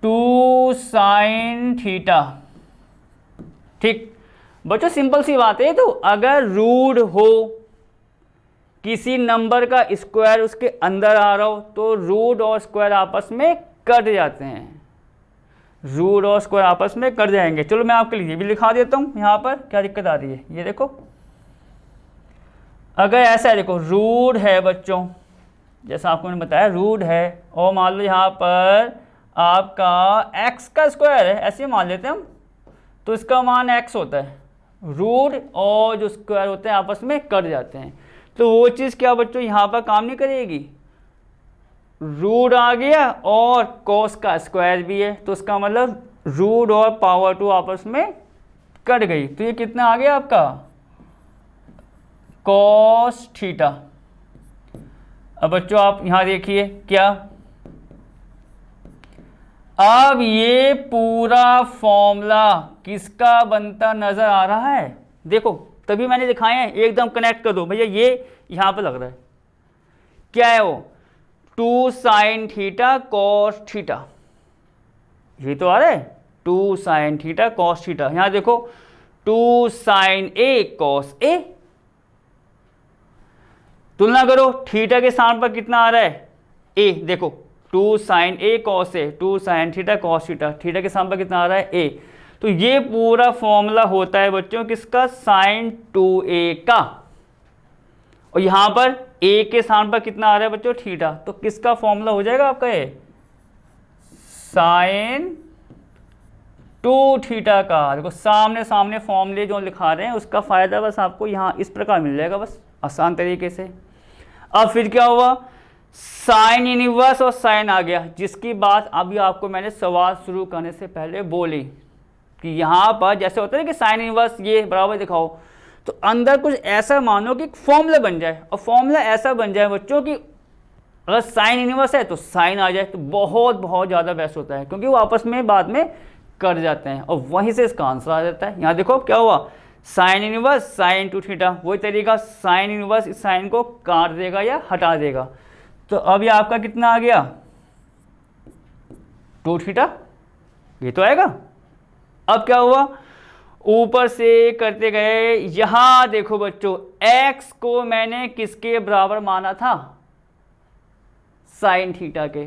2 साइन थीटा। ठीक बच्चों, सिंपल सी बात है। तो अगर रूट हो, किसी नंबर का स्क्वायर उसके अंदर आ रहा हो, तो रूट और स्क्वायर आपस में कट जाते हैं, रूट और स्क्वायर आपस में कट जाएंगे। चलो मैं आपके लिए भी लिखा देता हूँ, यहाँ पर क्या दिक्कत आ रही है, ये देखो अगर ऐसा है, देखो रूट है बच्चों, जैसा आपको मैंने बताया रूट है, और मान लो यहाँ पर आपका x का स्क्वायर है, ऐसे मान लेते हैं हम, तो इसका मान x होता है, रूट और जो स्क्वायर होते हैं आपस में कट जाते हैं। तो वो चीज़ क्या बच्चों यहाँ पर काम नहीं करेगी, रूट आ गया और कॉस का स्क्वायर भी है, तो इसका मतलब रूट और पावर 2 आपस में कट गई, तो ये कितना आ गया आपका कॉस थीटा। अब बच्चों आप यहाँ देखिए क्या, अब ये पूरा फॉर्मूला किसका बनता नजर आ रहा है, देखो तभी मैंने दिखाए हैं, एकदम कनेक्ट कर दो भैया, ये यहाँ पे लग रहा है, क्या है वो 2 साइन थीटा कॉस थीटा, ये तो आ रहा है 2 साइन थीटा कॉस थीटा। यहाँ देखो 2 साइन ए कॉस ए, तुलना करो थीटा के स्थान पर कितना आ रहा है ए, देखो 2 sign A cos A, 2 sine theta cos theta, theta के स्थान पर कितना आ रहा है ए। तो ये पूरा फॉर्मूला होता है बच्चों किसका, साइन 2a का, और यहां पर a के स्थान पर कितना आ रहा है बच्चों थीटा, तो किसका फॉर्मूला हो जाएगा आपका ये साइन 2 थीटा का। देखो सामने सामने फॉर्मूले जो लिखा रहे हैं उसका फायदा बस आपको यहाँ इस प्रकार मिल जाएगा, बस आसान तरीके से। अब फिर क्या हुआ, साइन इनवर्स और साइन आ गया, जिसकी बात अभी आपको मैंने सवाल शुरू करने से पहले बोली कि यहाँ पर जैसे होता है कि साइन इनवर्स ये बराबर दिखाओ, तो अंदर कुछ ऐसा मानो कि फॉर्मूला बन जाए, और फॉर्मूला ऐसा बन जाए बच्चों कि अगर साइन इनवर्स है तो साइन आ जाए, तो बहुत बहुत ज़्यादा बेस्ट होता है, क्योंकि वो आपस में बाद में कट जाते हैं और वहीं से इसका आंसर आ जाता है। यहाँ देखो क्या हुआ, साइन इनवर्स साइन 2 थीटा, वही तरीका साइन इनवर्स इस साइन को काट देगा या हटा देगा। तो अब ये आपका कितना आ गया 2 थीटा, ये तो आएगा। अब क्या हुआ, ऊपर से करते गए, यहां देखो बच्चों x को मैंने किसके बराबर माना था, साइन थीटा के।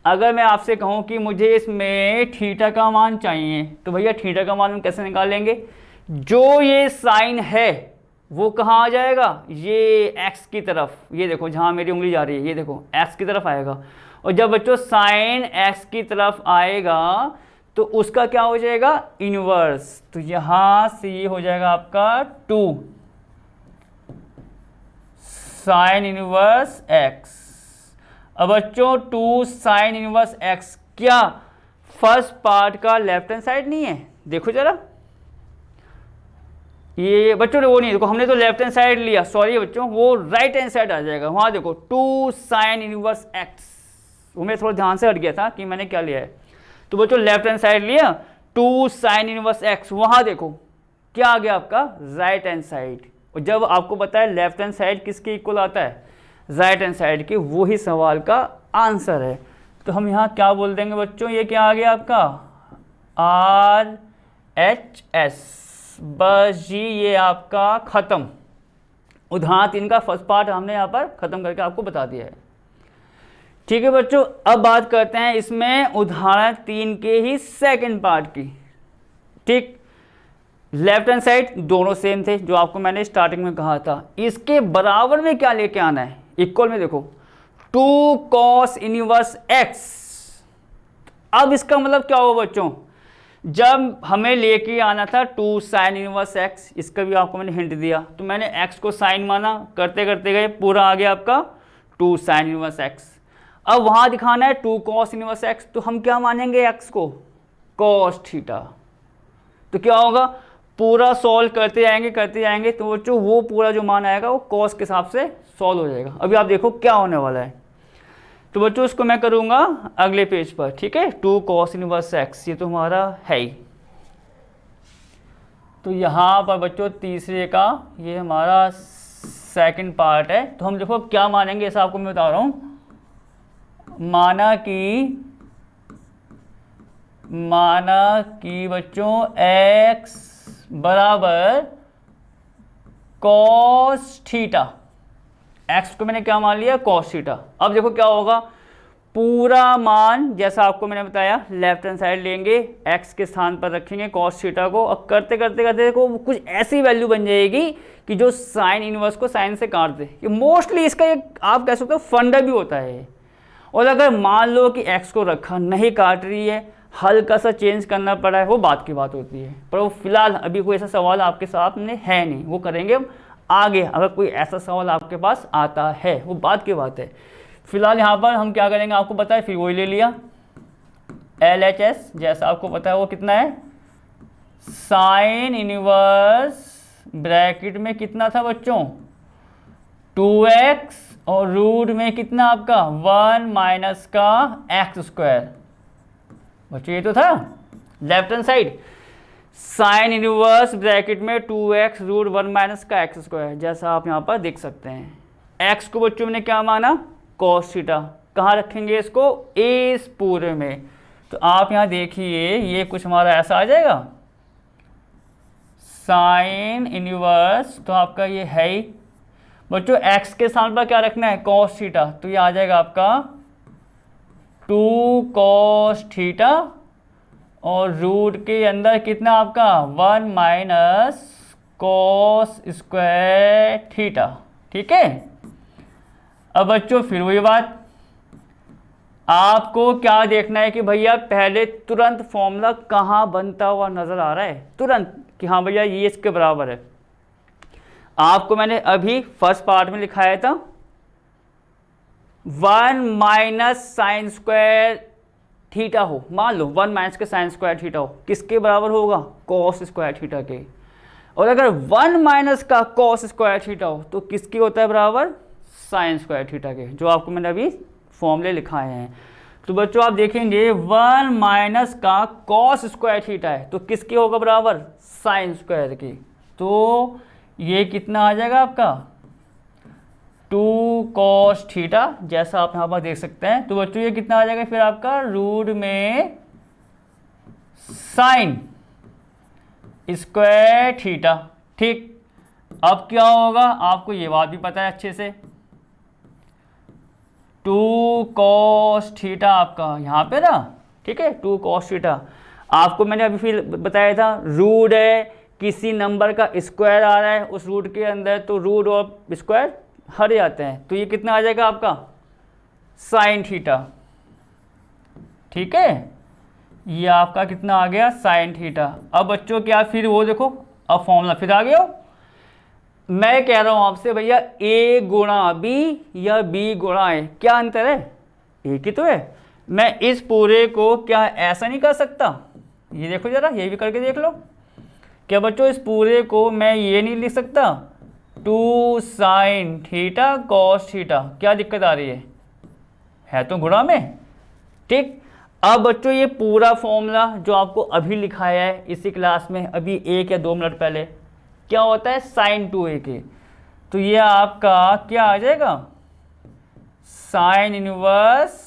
अगर मैं आपसे कहूं कि मुझे इसमें थीटा का मान चाहिए, तो भैया थीटा का मान हम कैसे निकालेंगे, जो ये साइन है वो कहाँ आ जाएगा, ये x की तरफ, ये देखो जहां मेरी उंगली जा रही है, ये देखो x की तरफ आएगा, और जब बच्चों साइन x की तरफ आएगा तो उसका क्या हो जाएगा इनवर्स, तो यहां से ये हो जाएगा आपका 2 साइन इनवर्स x। अब बच्चों 2 साइन इनवर्स x क्या फर्स्ट पार्ट का लेफ्ट हैंड साइड नहीं है, देखो जरा, ये बच्चों ने वो नहीं, देखो हमने तो लेफ्ट हैंड साइड लिया, सॉरी बच्चों, वो राइट हैंड साइड आ जाएगा। वहां देखो 2 sin इनवर्स x, वो मैं थोड़ा ध्यान से हट गया था कि मैंने क्या लिया है। तो बच्चों लेफ्ट हैंड साइड लिया 2 sin इनवर्स x, वहां देखो क्या आ गया आपका राइट हैंड साइड। और जब आपको पता है लेफ्ट हैंड साइड किसके इक्वल आता है, राइट हैंड साइड के, वही सवाल का आंसर है। तो हम यहाँ क्या बोल देंगे बच्चों, ये क्या आ गया आपका RHS। बस जी ये आपका खत्म, उदाहरण 3 का फर्स्ट पार्ट हमने यहाँ पर खत्म करके आपको बता दिया है। ठीक है बच्चों, अब बात करते हैं इसमें उदाहरण 3 के ही सेकंड पार्ट की। ठीक, लेफ्ट हैंड साइड दोनों सेम थे जो आपको मैंने स्टार्टिंग में कहा था। इसके बराबर में क्या लेके आना है, इक्वल में देखो 2 cos इनवर्स x। अब इसका मतलब क्या हुआ बच्चों, जब हमें लेके आना था 2 sin इनवर्स x, इसका भी आपको मैंने हिंट दिया, तो मैंने x को साइन माना, करते करते गए पूरा आ गया आपका 2 sin इनवर्स x। अब वहां दिखाना है 2 cos इनवर्स x, तो हम क्या मानेंगे x को cos थीटा। तो क्या होगा, पूरा सॉल्व करते जाएंगे तो बच्चों वो पूरा जो मान आएगा वो cos के हिसाब से सॉल्व हो जाएगा। अभी आप देखो क्या होने वाला है। तो बच्चों इसको मैं करूंगा अगले पेज पर, ठीक है। 2 cos इनवर्स x ये तो हमारा है ही। तो यहाँ पर बच्चों तीसरे का ये हमारा सेकंड पार्ट है। तो हम देखो क्या मानेंगे, ऐसा आपको मैं बता रहा हूँ। माना कि बच्चों x बराबर cos थीटा, x को मैंने क्या मान लिया cos थीटा। अब देखो क्या होगा, पूरा मान जैसा आपको मैंने बताया लेफ्ट हैंड साइड लेंगे, x के स्थान पर रखेंगे cos थीटा को, और करते करते को कुछ ऐसी वैल्यू बन जाएगी कि जो साइन इनवर्स को साइन से काट दे। ये मोस्टली इसका एक आप कह सकते हो फंडा भी होता है। और अगर मान लो कि x को रखा नहीं काट रही है, हल्का सा चेंज करना पड़ा है, वो बात की बात होती है। पर वो फिलहाल अभी कोई ऐसा सवाल आपके सामने है नहीं, वो करेंगे हम आगे। अगर कोई ऐसा सवाल आपके पास आता है वो बात की बात है। फिलहाल यहाँ पर हम क्या करेंगे आपको पता है, फिर वही ले लिया LHS, जैसा आपको पता है वो कितना है साइन इनवर्स ब्रैकेट में कितना था बच्चों 2x, और रूट में कितना आपका 1 माइनस का x स्क्वायर। बच्चों ये तो था left hand side, sine inverse bracket में 2x रूट 1 माइनस का x स्क्वायर, जैसा आप यहाँ पर देख सकते हैं। x को बच्चों ने क्या माना cos थीटा, कहाँ रखेंगे इसको इस पूरे में। तो आप यहाँ देखिए ये कुछ हमारा ऐसा आ जाएगा साइन इनवर्स, तो आपका ये है ही बच्चों। x के स्थान पर क्या रखना है cos थीटा, तो ये आ जाएगा आपका 2 cos थीटा, और रूट के अंदर कितना आपका 1 माइनस cos स्क्वायर थीटा। ठीक है। अब बच्चों फिर वही बात, आपको क्या देखना है कि भैया पहले तुरंत फॉर्मूला कहाँ बनता हुआ नजर आ रहा है, तुरंत कि हाँ भैया ये इसके बराबर है। आपको मैंने अभी फर्स्ट पार्ट में लिखाया था 1 माइनस साइन स्क्वायर थीटा हो, मान लो 1 माइनस के साइन स्क्वायर थीटा हो, किसके बराबर होगा कॉस स्क्वायर थीटा के। और अगर 1 माइनस का कॉस स्क्वायर थीटा हो तो किसके होता है बराबर साइन स्क्वायर थीटा के, जो आपको मैंने अभी फॉर्मूले लिखाए हैं। तो बच्चों आप देखेंगे 1 माइनस का कॉस स्क्वायर थीटा है तो किसके होगा बराबर साइन स्क्वायर की। तो ये कितना आ जाएगा आपका 2 cos थीटा, जैसा आप यहाँ पर देख सकते हैं। तो बच्चों ये कितना आ जाएगा फिर आपका रूट में साइन स्क्वायर थीटा। ठीक, अब क्या होगा आपको ये बात भी पता है अच्छे से, 2 cos थीटा आपका यहाँ पे ना, ठीक है 2 cos थीटा। आपको मैंने अभी फिर बताया था रूट है, किसी नंबर का स्क्वायर आ रहा है उस रूट के अंदर, तो रूट और स्क्वायर हट जाते हैं। तो ये कितना आ जाएगा आपका साइन थीटा। ठीक है, ये आपका कितना आ गया साइन थीटा। अब बच्चों क्या फिर वो देखो, अब फॉर्मूला फिर आ गया। मैं कह रहा हूं आपसे भैया a गुणा b या b गुणा a, क्या अंतर है, एक ही तो है। मैं इस पूरे को क्या ऐसा नहीं कर सकता, ये देखो जरा, ये भी करके देख लो। क्या बच्चों इस पूरे को मैं ये नहीं लिख सकता 2 sin थीटा cos थीटा, क्या दिक्कत आ रही है तो गुणा में, ठीक। अब बच्चों ये पूरा फॉर्मूला जो आपको अभी लिखाया है इसी क्लास में अभी 1 या 2 मिनट पहले, क्या होता है sin 2ak, तो ये आपका क्या आ जाएगा साइन इनवर्स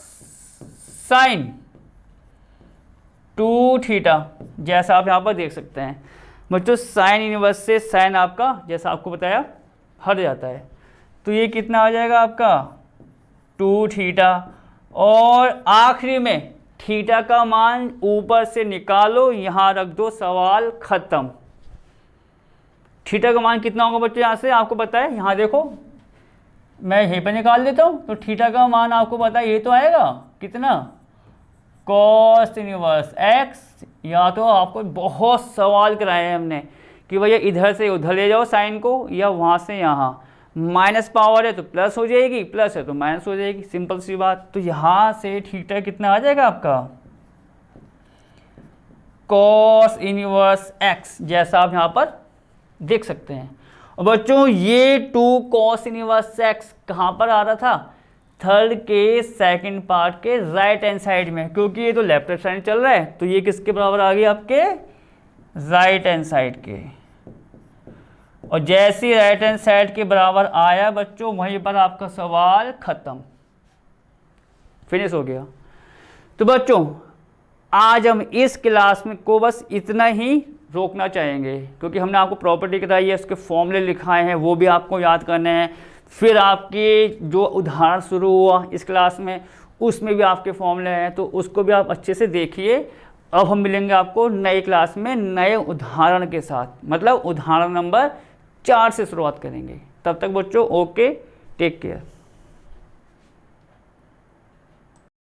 साइन 2 थीटा, जैसा आप यहाँ पर देख सकते हैं बच्चों। साइन इनवर्स से साइन आपका जैसा आपको बताया हट जाता है, तो ये कितना आ जाएगा आपका 2 थीटा, और आखिरी में थीटा का मान ऊपर से निकालो, यहाँ रख दो, सवाल खत्म। थीटा का मान कितना होगा बच्चों, यहाँ से आपको पता है, यहाँ देखो मैं यहीं पर निकाल देता हूँ, तो थीटा का मान आपको पता है ये तो आएगा कितना cos इनवर्स x, या तो आपको बहुत सवाल कराए हैं हमने कि भैया इधर से उधर ले जाओ साइन को, या वहाँ से यहाँ, माइनस पावर है तो प्लस हो जाएगी, प्लस है तो माइनस हो जाएगी, सिंपल सी बात। तो यहाँ से थीटा कितना आ जाएगा आपका cos इनवर्स x, जैसा आप यहाँ पर देख सकते हैं। और बच्चों ये 2 cos इनवर्स x कहाँ पर आ रहा था, थर्ड के सेकंड पार्ट के राइट हैंड साइड में, क्योंकि ये तो लेफ्ट हैंड साइड चल रहा है, तो ये किसके बराबर आ गई आपके राइट हैंड साइड के। और जैसे ही राइट हैंड साइड के बराबर आया बच्चों, वहीं पर आपका सवाल खत्म, फिनिश हो गया। तो बच्चों आज हम इस क्लास में को बस इतना ही रोकना चाहेंगे, क्योंकि हमने आपको प्रॉपर्टी बताई है, उसके फॉर्मूले लिखाए हैं, वो भी आपको याद करने हैं। फिर आपके जो उदाहरण शुरू हुआ इस क्लास में, उसमें भी आपके फॉर्मूले हैं, तो उसको भी आप अच्छे से देखिए। अब हम मिलेंगे आपको नई क्लास में नए उदाहरण के साथ, मतलब उदाहरण नंबर 4 से शुरुआत करेंगे। तब तक बच्चों ओके, टेक केयर।